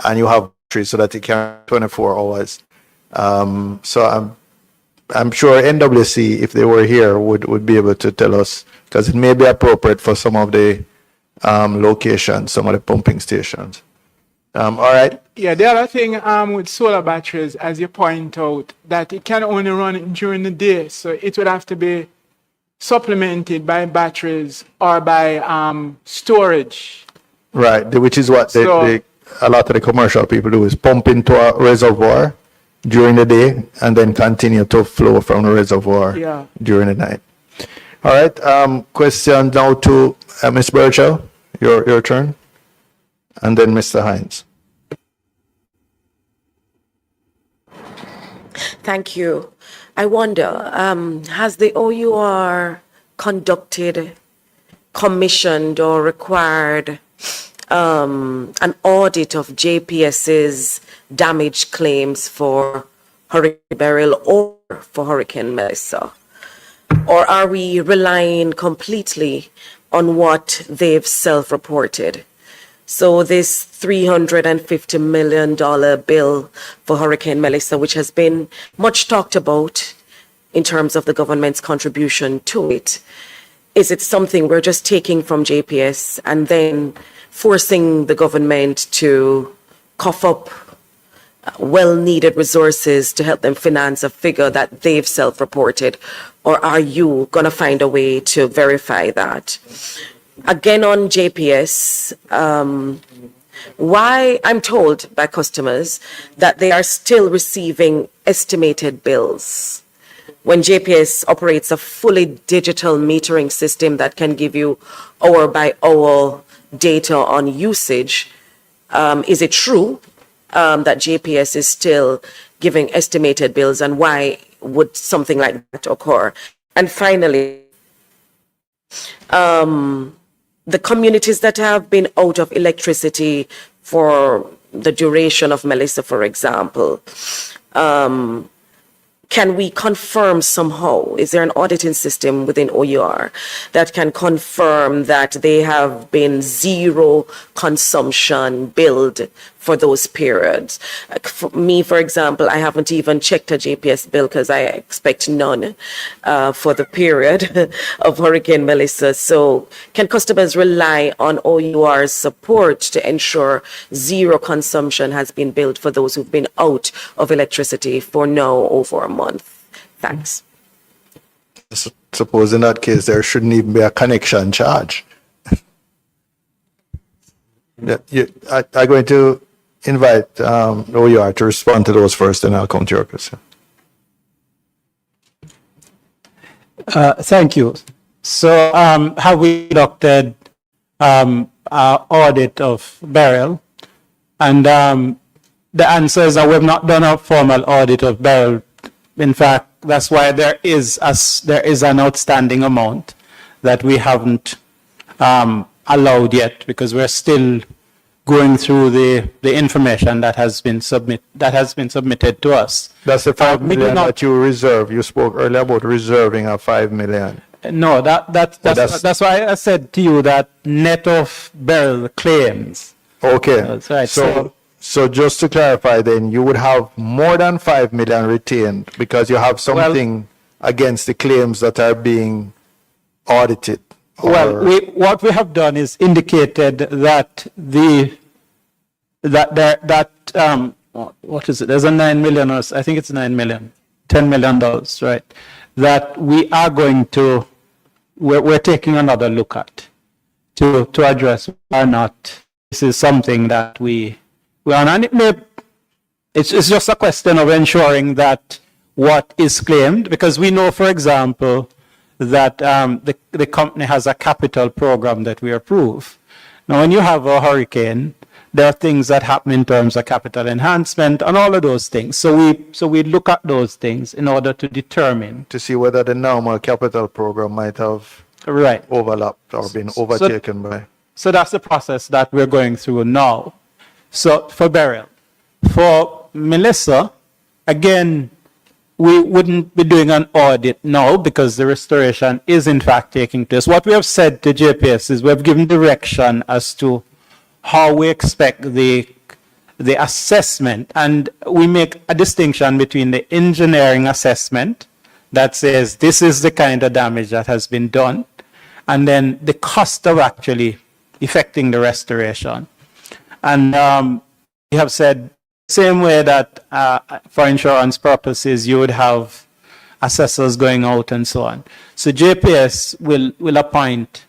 and you have batteries so that it can run 24 hours. So I'm sure NWC, if they were here, would be able to tell us, because it may be appropriate for some of the locations, some of the pumping stations. All right. Yeah, the other thing with solar batteries, as you point out, that it can only run during the day, so it would have to be supplemented by batteries or by storage. Right, which is what So a lot of the commercial people do is pump into a reservoir during the day and then continue to flow from the reservoir Yeah. during the night. All right. Question now to Ms. Burchell. Your turn. And then Mr. Hines. Thank you. I wonder, has the OUR conducted, commissioned, or required an audit of JPS's damage claims for Hurricane Beryl or for Hurricane Melissa? Or are we relying completely on what they've self-reported? So this $350 million bill for Hurricane Melissa, which has been much talked about in terms of the government's contribution to it, is it something we're just taking from JPS and then forcing the government to cough up well-needed resources to help them finance a figure that they've self-reported? Or are you going to find a way to verify that? Again, on JPS, why I'm told by customers that they are still receiving estimated bills when JPS operates a fully digital metering system that can give you hour by hour data on usage. Is it true that JPS is still giving estimated bills, and why would something like that occur? And finally, the communities that have been out of electricity for the duration of Melissa, for example, can we confirm somehow? Is there an auditing system within OUR that can confirm that they have been zero consumption billed for those periods? For me, for example, I haven't even checked a JPS bill because I expect none for the period of Hurricane Melissa. So can customers rely on OUR's support to ensure zero consumption has been billed for those who've been out of electricity for now over a month? Thanks. Suppose in that case, there shouldn't even be a connection charge. I'm going to invite OUR to respond to those first, and I'll come to your question. Thank you. So, have we conducted our audit of Beryl? And the answer is that we've not done a formal audit of Beryl. In fact, that's why there is an outstanding amount that we haven't allowed yet, because we're still going through the information that has been submitted to us. That's the 5 We do million not- that you reserve. You spoke earlier about reserving a 5 million. No, that's why I said to you that net of Beryl claims. Okay. That's right. So just to clarify then, you would have more than 5 million retained because you have something against the claims that are being audited. Well, what we have done is indicated that what is it? There's a 9 million, or I think it's 9 million, $10 million, right? That we are going to, we're taking another look at to address whether or not this is something that we are not. It's just a question of ensuring that what is claimed, because we know, for example, that the company has a capital program that we approve. Now, when you have a hurricane, there are things that happen in terms of capital enhancement and all of those things. So we look at those things in order to determine. To see whether the normal capital program might have Right. overlapped or been overtaken by. So that's the process that we're going through now. So for Beryl. For Melissa, again, we wouldn't be doing an audit now because the restoration is in fact taking place. What we have said to JPS is we've given direction as to how we expect the assessment, and we make a distinction between the engineering assessment that says this is the kind of damage that has been done, and then the cost of actually effecting the restoration. And we have said same way that for insurance purposes you would have assessors going out and so on. So JPS will appoint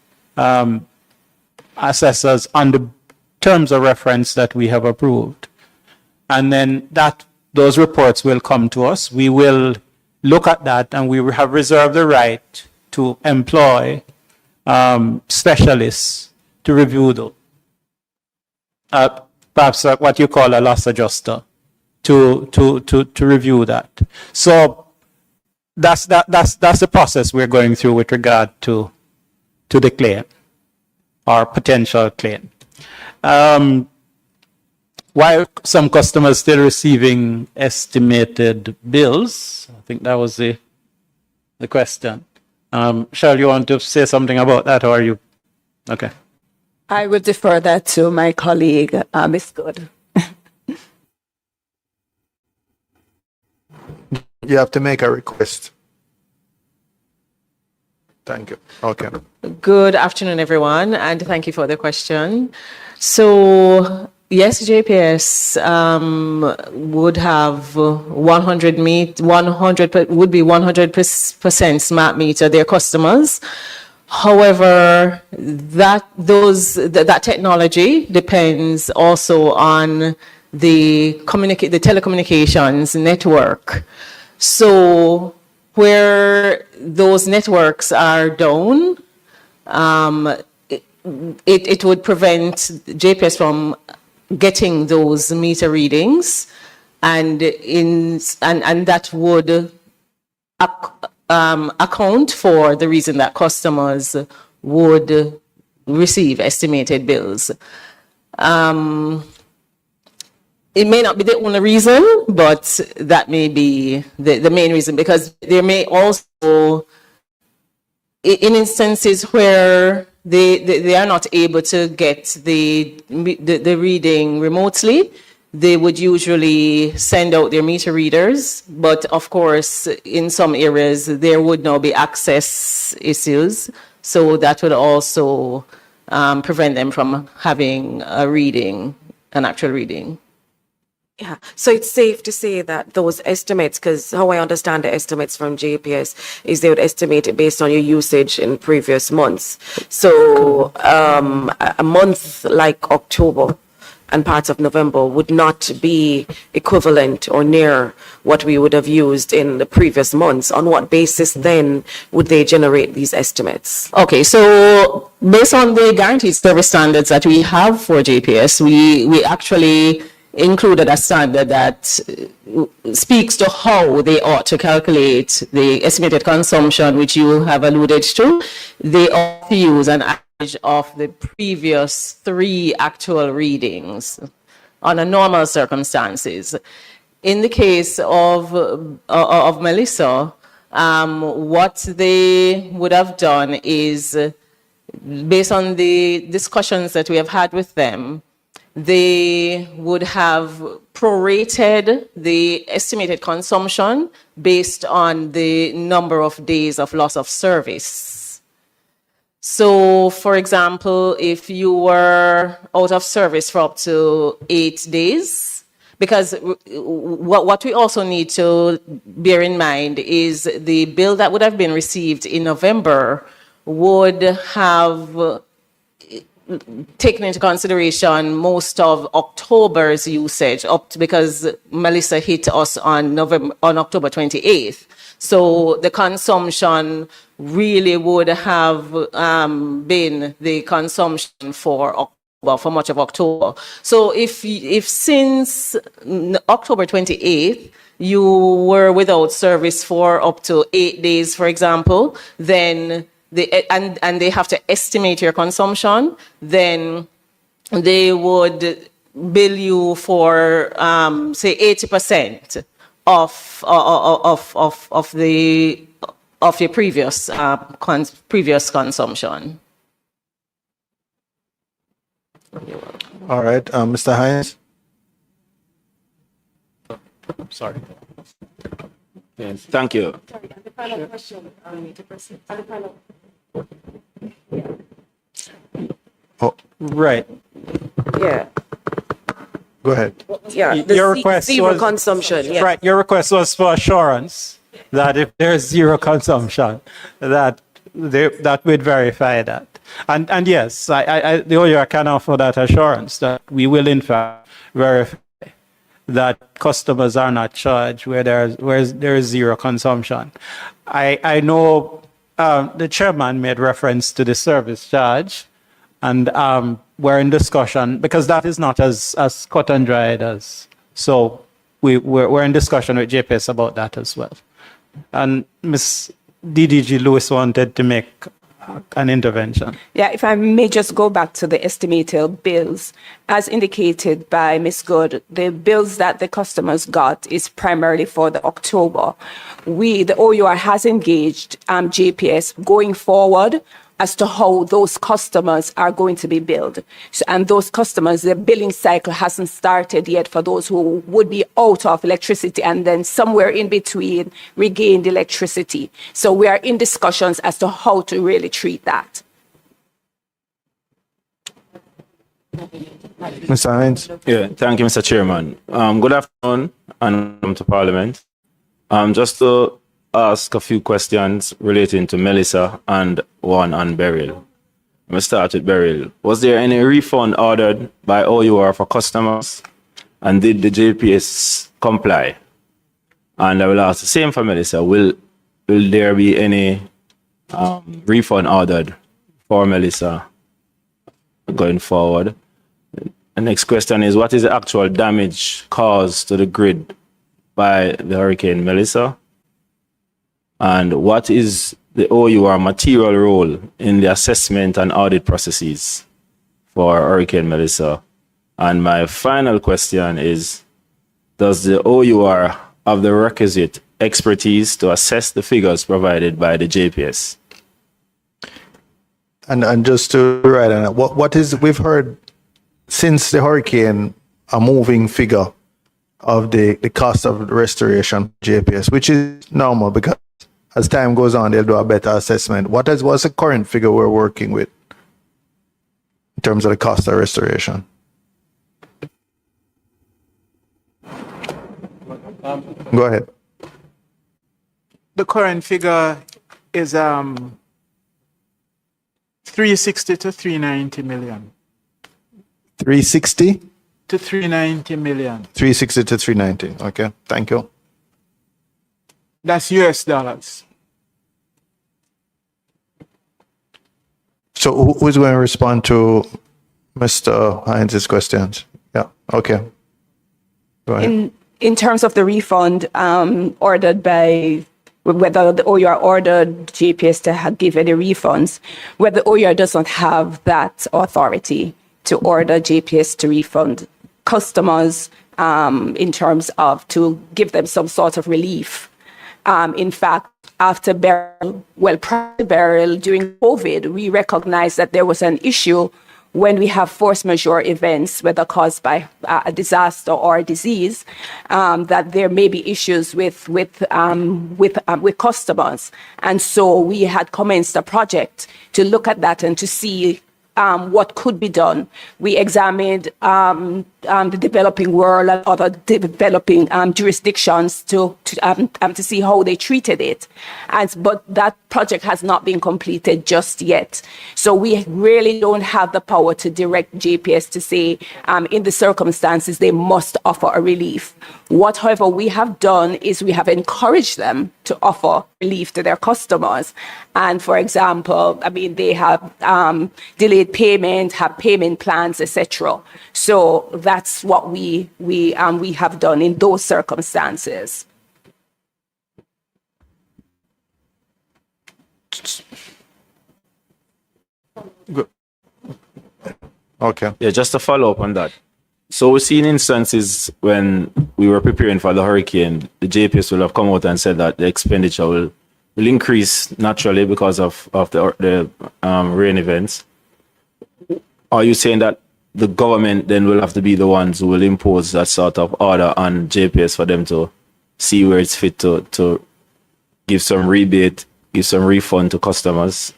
assessors terms of reference that we have approved. And then those reports will come to us. We will look at that, and we have reserved the right to employ specialists to review those. Perhaps what you call a loss adjuster to review that. So that's the process we're going through with regard to the claim or potential claim. Why some customers still receiving estimated bills? I think that was the question. Cheryl, you want to say something about that, or are you? Okay. I will defer that to my colleague, Ms. Good. You have to make a request. Thank you. Okay. Good afternoon, everyone, and thank you for the question. So, yes, JPS would have 100% smart meter their customers. However, that technology depends also on the telecommunications network. So where those networks are down, it would prevent JPS from getting those meter readings, and that would account for the reason that customers would receive estimated bills. It may not be the only reason, but that may be the main reason, because there may also, in instances where they are not able to get the reading remotely, they would usually send out their meter readers. But of course, in some areas, there would now be access issues. So that would also prevent them from having an actual reading. Yeah, so it's safe to say that those estimates, because how I understand the estimates from JPS is they would estimate it based on your usage in previous months. So a month like October and parts of November would not be equivalent or near what we would have used in the previous months. On what basis then would they generate these estimates? Okay, so based on the guaranteed service standards that we have for JPS, we actually included a standard that speaks to how they ought to calculate the estimated consumption, which you have alluded to. They ought to use an average of the previous 3 actual readings under normal circumstances. In the case of Melissa, what they would have done is, based on the discussions that we have had with them, they would have prorated the estimated consumption based on the number of days of loss of service. So, for example, if you were out of service for up to 8 days, because what we also need to bear in mind is the bill that would have been received in November would have taken into consideration most of October's usage, because Melissa hit us on October 28th. So the consumption really would have been the consumption for much of October. So if since October 28th, you were without service for up to 8 days, for example, then and they have to estimate your consumption, then they would bill you for say 80% of your previous consumption. All right, Mr. Hines. Sorry. Yes, thank you. Sorry, and the final question, Right. Yeah. Go ahead. Yeah, Your request zero was- consumption. Yeah. Right, your request was for assurance that if there's zero consumption, that we'd verify that. And yes, the OUR can offer that assurance that we will in fact verify that customers are not charged where there is zero consumption. I know the chairman made reference to the service charge, and we're in discussion because that is not as cut and dried as. So we're in discussion with JPS about that as well. And Ms. DDG Lewis wanted to make an intervention. Yeah, if I may just go back to the estimated bills, as indicated by Ms. Good, the bills that the customers got is primarily for the October. The OUR has engaged JPS going forward as to how those customers are going to be billed. So, and those customers, the billing cycle hasn't started yet for those who would be out of electricity and then somewhere in between regained electricity. So we are in discussions as to how to really treat that. Mr. Hines. Yeah, thank you, Mr. Chairman. Good afternoon and welcome to Parliament. Just to ask a few questions relating to Melissa and one on Beryl. Let me start with Beryl. Was there any refund ordered by OUR for customers? And did the JPS comply? And I will ask the same for Melissa. Will there be any refund ordered for Melissa going forward? The next question is, what is the actual damage caused to the grid by the Hurricane Melissa? And what is the OUR material role in the assessment and audit processes for Hurricane Melissa? And my final question is, does the OUR have the requisite expertise to assess the figures provided by the JPS? And just to write on it, what is, we've heard since the hurricane, a moving figure of the cost of restoration JPS, which is normal because as time goes on, they'll do a better assessment. What's the current figure we're working with in terms of the cost of restoration? Go ahead. The current figure is 360 to 390 million. 360? To 390 million. 360 to 390. Okay, thank you. That's US dollars. So who's going to respond to Mr. Hines' questions? Yeah, okay. Go ahead. In terms of the refund ordered by, whether the OUR ordered JPS to give any refunds, whether OUR does not have that authority to order JPS to refund customers in terms of to give them some sort of relief. In fact, after Beryl, prior to Beryl, during COVID, we recognized that there was an issue when we have force majeure events, whether caused by a disaster or a disease, that there may be issues with customers. And so we had commenced a project to look at that and to see what could be done. We examined the developing world and other developing jurisdictions to see how they treated it. But that project has not been completed just yet. So we really don't have the power to direct JPS to say, in the circumstances, they must offer a relief. What, however, we have done is we have encouraged them to offer relief to their customers. And for example, I mean, they have delayed payment, have payment plans, etc. So that's what we have done in those circumstances. Good. Okay. Yeah, just to follow up on that. So we've seen instances when we were preparing for the hurricane, the JPS will have come out and said that the expenditure will increase naturally because of the rain events. Are you saying that the government then will have to be the ones who will impose that sort of order on JPS for them to see where it's fit to give some rebate, give some refund to customers,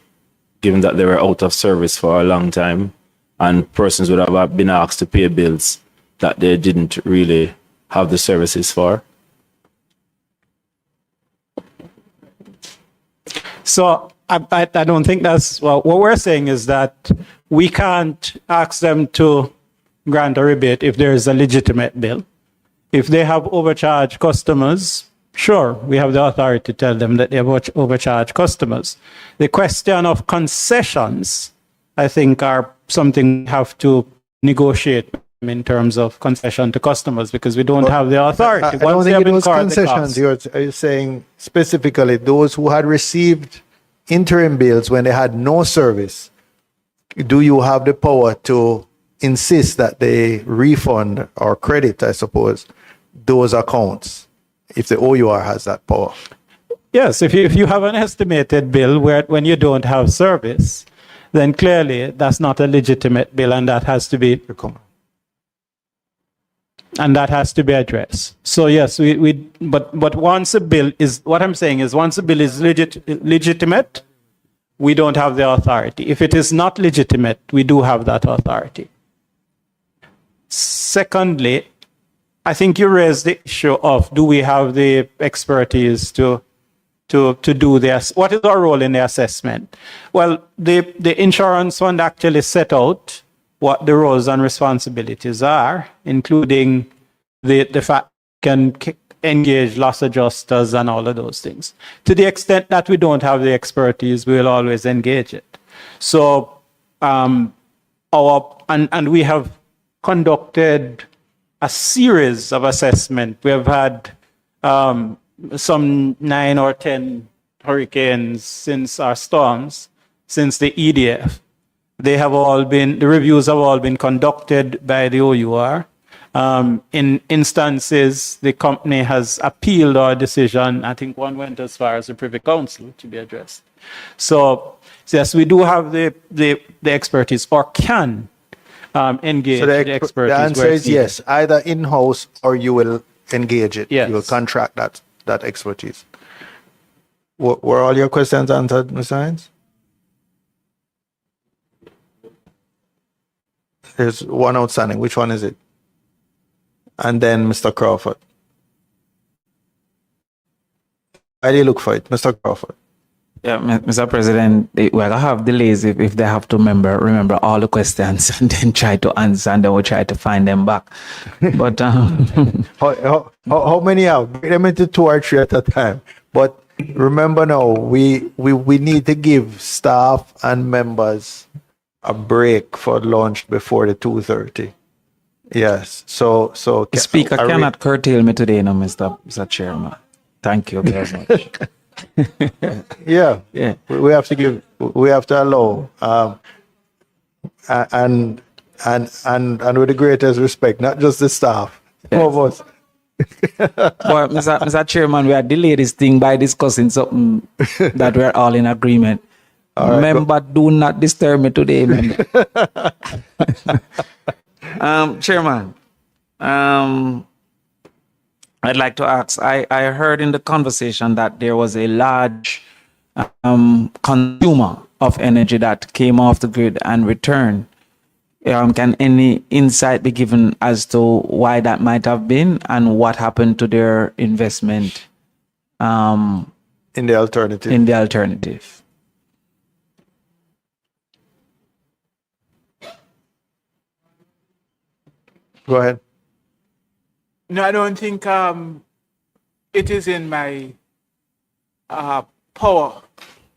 given that they were out of service for a long time and persons would have been asked to pay bills that they didn't really have the services for? So I don't think that's, well, what we're saying is that we can't ask them to grant a rebate if there is a legitimate bill. If they have overcharged customers, sure, we have the authority to tell them that they have overcharged customers. The question of concessions, I think, are something we have to negotiate in terms of concession to customers because we don't have the authority. I don't think it was concessions. You're saying specifically those who had received interim bills when they had no service. Do you have the power to insist that they refund or credit, I suppose, those accounts if the OUR has that power? Yes, if you have an estimated bill when you don't have service, then clearly that's not a legitimate bill and that has to be addressed. So yes, but once a bill is, what I'm saying is once a bill is legitimate, we don't have the authority. If it is not legitimate, we do have that authority. Secondly, I think you raised the issue of do we have the expertise to do this? What is our role in the assessment? Well, the insurance fund actually set out what the roles and responsibilities are, including the fact can engage loss adjusters and all of those things. To the extent that we don't have the expertise, we will always engage it. So and we have conducted a series of assessment. We have had some 9 or 10 hurricanes since our storms, since the EDF. The reviews have all been conducted by the OUR. In instances, the company has appealed our decision. I think one went as far as the Privy Council to be addressed. So yes, we do have the expertise or can engage the expertise. The answer is yes, either in-house or you will engage it. Yes. You will contract that expertise. Were all your questions answered, Mr. Hines? There's one outstanding. Which one is it? And then Mr. Crawford. I did look for it. Mr. Crawford. Yeah, Mr. President, we'll have delays if they have to remember all the questions and then try to answer and then we'll try to find them back. But how many are? Break them into 2 or 3 at a time. But remember now, we need to give staff and members a break for lunch before the 2:30. Yes. So the speaker cannot curtail me today, no, Mr. Chairman. Thank you very much. Yeah. We have to allow and with the greatest respect, not just the staff, all of us. But Mr. Chairman, we are delayed this thing by discussing something that we're all in agreement. All right, member, do not disturb me today, member. Chairman, I'd like to ask, I heard in the conversation that there was a large consumer of energy that came off the grid and returned. Can any insight be given as to why that might have been and what happened to their investment in the alternative? Go ahead. No, I don't think it is in my power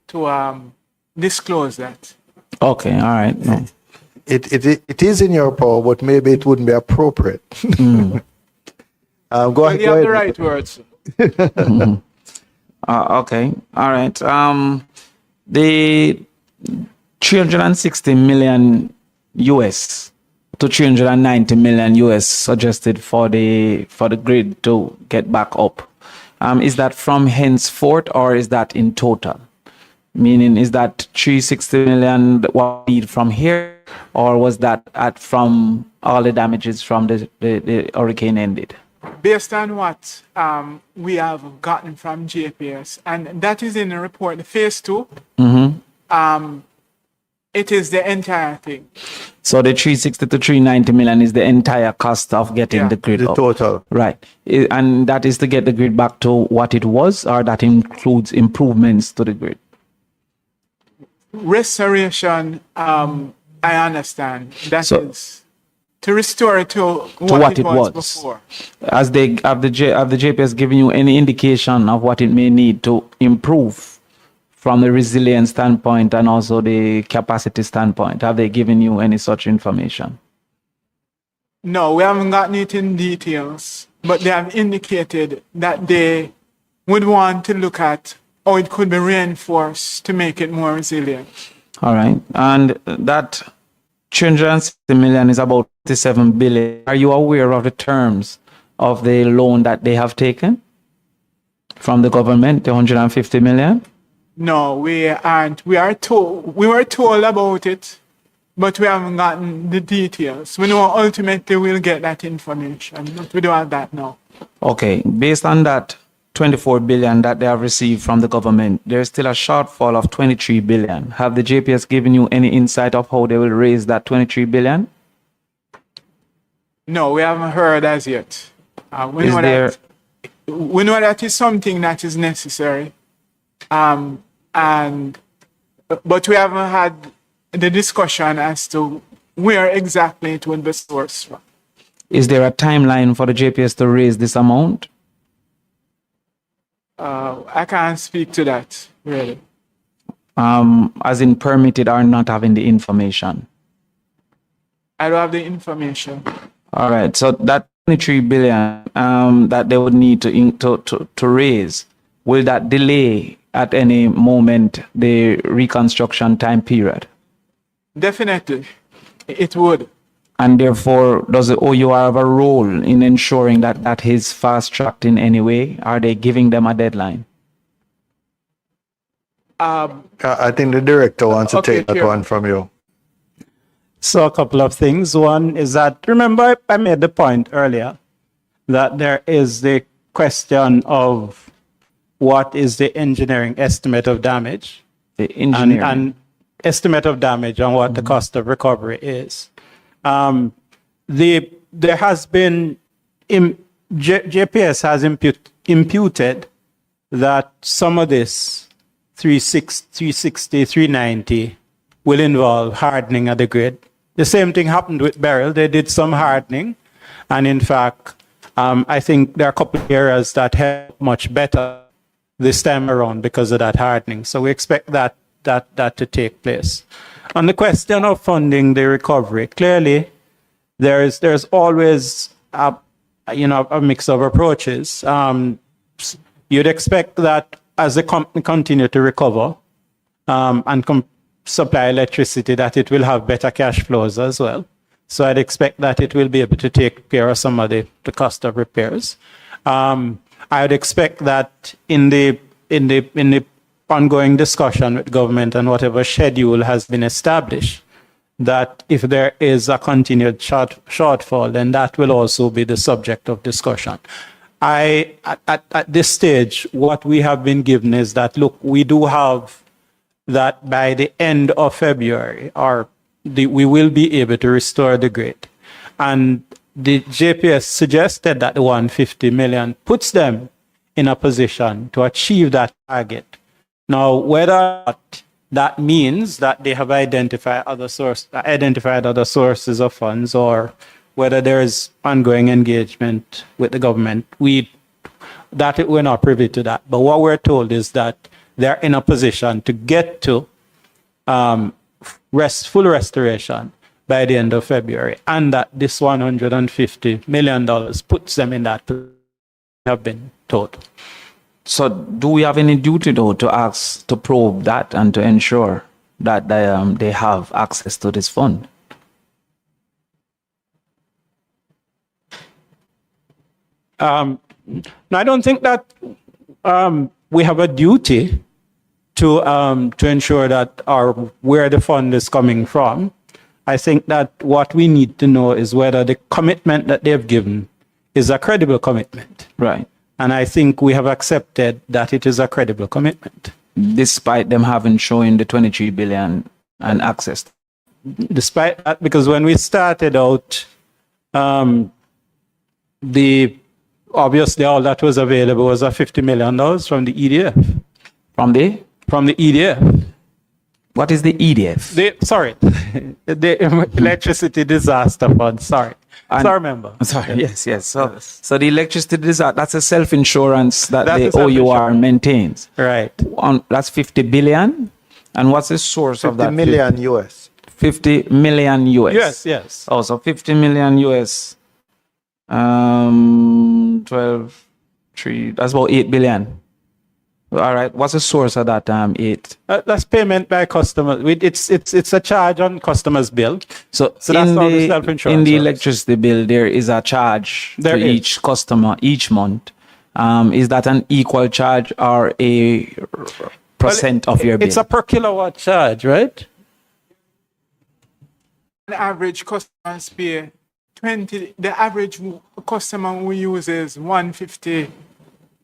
to disclose that. Okay, all right. No. It is in your power, but maybe it wouldn't be appropriate. Go ahead. You have the right words. Okay, all right. The 360 million US to 390 million US suggested for the grid to get back up. Is that from henceforth or is that in total? Meaning, is that 360 million what we need from here, or was that from all the damages from the hurricane ended? Based on what we have gotten from JPS, and that is in the report, the phase 2, it is the entire thing. So the 360 to 390 million is the entire cost of getting the grid up. The total. Right. And that is to get the grid back to what it was, or that includes improvements to the grid? Restoration, I understand. That is So- to restore it to what it was before. As they have the JPS given you any indication of what it may need to improve from the resilience standpoint and also the capacity standpoint? Have they given you any such information? No, we haven't gotten it in details, but they have indicated that they would want to look at how it could be reinforced to make it more resilient. All right. And that 360 million is about 57 billion. Are you aware of the terms of the loan that they have taken from the government, the 150 million? No, we aren't. We were told about it, but we haven't gotten the details. We know ultimately we'll get that information, but we don't have that now. Okay. Based on that 24 billion that they have received from the government, there's still a shortfall of 23 billion. Have the JPS given you any insight of how they will raise that 23 billion? No, we haven't heard as yet. We Is know there- we know that is something that is necessary, but we haven't had the discussion as to where exactly it would be sourced from. Is there a timeline for the JPS to raise this amount? I can't speak to that really. As in permitted or not having the information? I don't have the information. All right. So that 23 billion that they would need to raise, will that delay at any moment the reconstruction time period? Definitely, it would. And therefore, does the OUR have a role in ensuring that that is fast-tracked in any way? Are they giving them a deadline? I think the director wants to Okay, take that sure. one from you. So a couple of things. One is that, remember I made the point earlier that there is the question of what is the engineering estimate of damage The engineering. and estimate of damage and what the cost of recovery is. There has been, JPS has imputed that some of this 360, 390 will involve hardening of the grid. The same thing happened with Beryl. They did some hardening. And in fact, I think there are a couple of areas that help much better this time around because of that hardening. So we expect that to take place. On the question of funding the recovery, clearly there's always a mix of approaches. You'd expect that as the company continue to recover and supply electricity, that it will have better cash flows as well. So I'd expect that it will be able to take care of some of the cost of repairs. I would expect that in the ongoing discussion with government and whatever schedule has been established, that if there is a continued shortfall, then that will also be the subject of discussion. At this stage, what we have been given is that, look, we do have that by the end of February, we will be able to restore the grid. And the JPS suggested that the 150 million puts them in a position to achieve that target. Now, whether or not that means that they have identified other sources of funds, or whether there is ongoing engagement with the government, we're not privy to that. But what we're told is that they're in a position to get to full restoration by the end of February, and that this $150 million puts them in that position, have been told. So do we have any duty, though, to probe that and to ensure that they have access to this fund? No, I don't think that we have a duty to ensure that where the fund is coming from. I think that what we need to know is whether the commitment that they've given is a credible commitment. Right. And I think we have accepted that it is a credible commitment. Despite them having shown the 23 billion and access. Despite that, because when we started out, obviously all that was available was $50 million from the EDF. From the? From the EDF. What is the EDF? The electricity disaster fund, sorry. And- Sorry, member. Sorry, yes. So the electricity disaster, that's a self-insurance that That's the a OUR self-insurance. maintains. Right. That's 50 billion. And what's the source of 50 that? million US. 50 million US. Yes. Oh, so 50 million US. 12, 3, that's about 8 billion. All right. What's the source of that 8? That's payment by customers. It's a charge on customers' bill. So, So that's in how the the self-insurance in the works. electricity bill, there is a charge There to is. each customer each month. Is that an equal charge or a percent of your bill? It's a per kilowatt charge, right? The average customers pay 20, the average customer who uses 150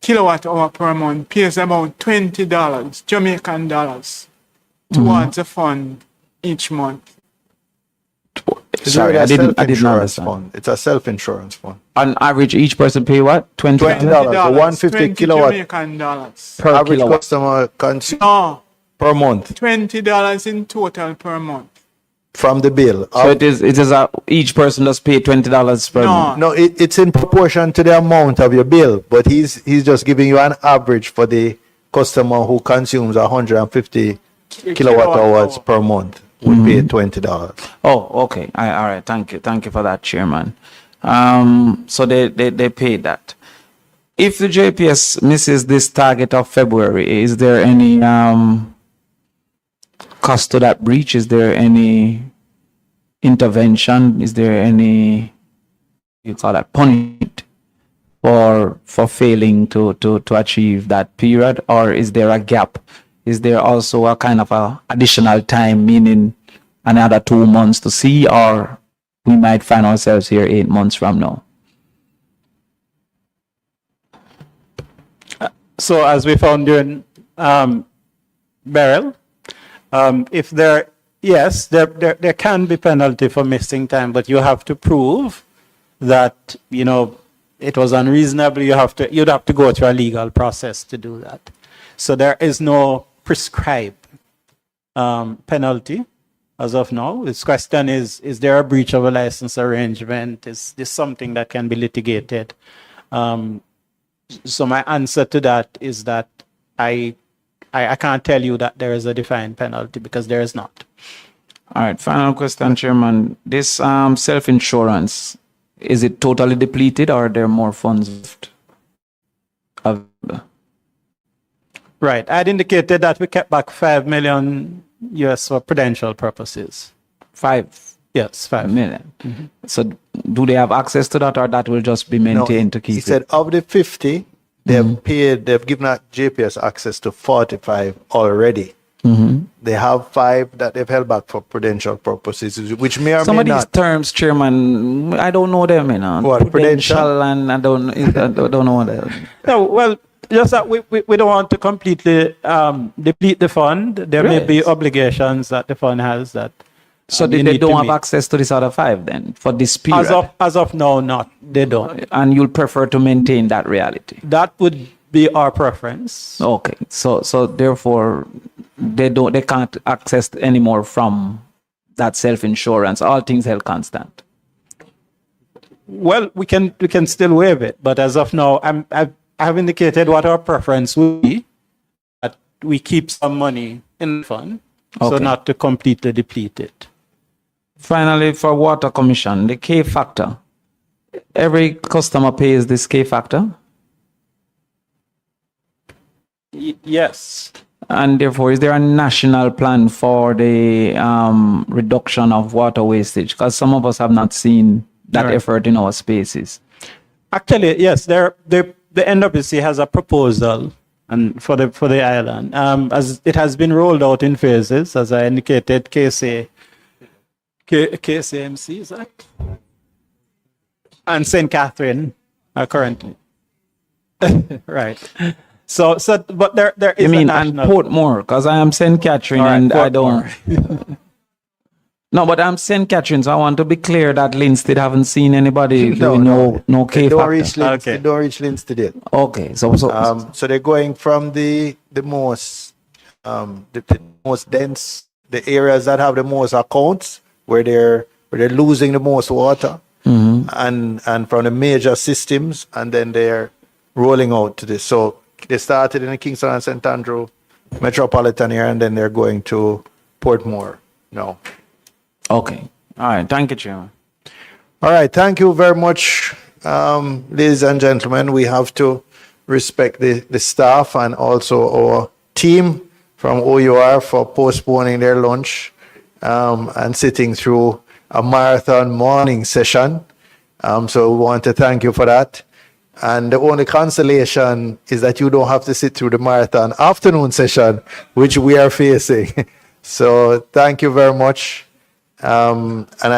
kilowatt hour per month pays about $20 Jamaican dollars towards a fund each month. Sorry, I didn't Self-insurance understand. fund. It's a self-insurance fund. On average, each person pay what? $20? $20. The 150 20 kilowatt Jamaican dollars. Per average kilowatt. customer consume No, per month $20 in total per month. from the bill. So it is each person does pay $20 per No. month. No, it's in proportion to the amount of your bill, but he's just giving you an average for the customer who consumes 150 kilowatt hours per month would pay $20. Oh, okay. All right. Thank you for that, Chairman. So they paid that. If the JPS misses this target of February, is there any cost to that breach? Is there any intervention? Is there any, you call that, punishment for failing to achieve that period? Or is there a gap? Is there also a kind of a additional time, meaning another 2 months to see, or we might find ourselves here 8 months from now? So as we found during Beryl, if there can be penalty for missing time, but you have to prove that, it was unreasonable. You'd have to go through a legal process to do that. So there is no prescribed penalty as of now. This question is there a breach of a license arrangement? Is this something that can be litigated? So my answer to that is that I can't tell you that there is a defined penalty, because there is not. All right, final question, Chairman. This self-insurance, is it totally depleted, or are there more funds left? Right. I'd indicated that we kept back $5 million US for prudential purposes. 5 Yes, 5 million. So do they have access to that, or that will just be maintained to keep He it? said of the 50, they've given out JPS access to 45 already. They have 5 that they've held back for prudential purposes, which may or Some may of these not. terms, Chairman, I don't know them, What, prudential? and I don't know what they are. No, well, just that we don't want to completely deplete the fund. There may be Right. obligations that the fund has that. So you they need to don't have meet. access to this other 5 then for this period? As of now, not. They don't. And you'll prefer to maintain that reality? That would be our preference. Okay, so therefore they can't access any more from that self-insurance, all things held constant. Well, we can still waive it, but as of now, I have indicated what our preference would be. That we keep some money in the fund, so Okay. not to completely deplete it. Finally, for Water Commission, the K factor. Every customer pays this K factor, Yes. and therefore, is there a national plan for the reduction of water wastage? Because some of us have not seen that Right. effort in our spaces. Actually, yes, the NWC has a proposal and for the island. As it has been rolled out in phases, as I indicated, KCMC, is that? And St. Catherine are currently. Right. So, but there is You mean, a and national. Portmore, because I am St. Catherine All right, and I Portmore. don't. No, but I'm St. Catherine, so I want to be clear that Linstead haven't seen anity doing no K They don't factor. reach Linstead. Okay. They don't reach Linstead yet. Okay, so So they're going from the most dense the areas that have the most accounts, where they're losing the most water, and from the major systems, and then they're rolling out to this. So they started in the Kingston and St. Andrew metropolitan area, and then they're going to Portmore now. Okay. All right. Thank you, Chairman. All right, thank you very much, ladies and gentlemen. We have to respect the staff and also our team from OUR for postponing their lunch and sitting through a marathon morning session. So we want to thank you for that. And the only consolation is that you don't have to sit through the marathon afternoon session, which we are facing. So thank you very much. And I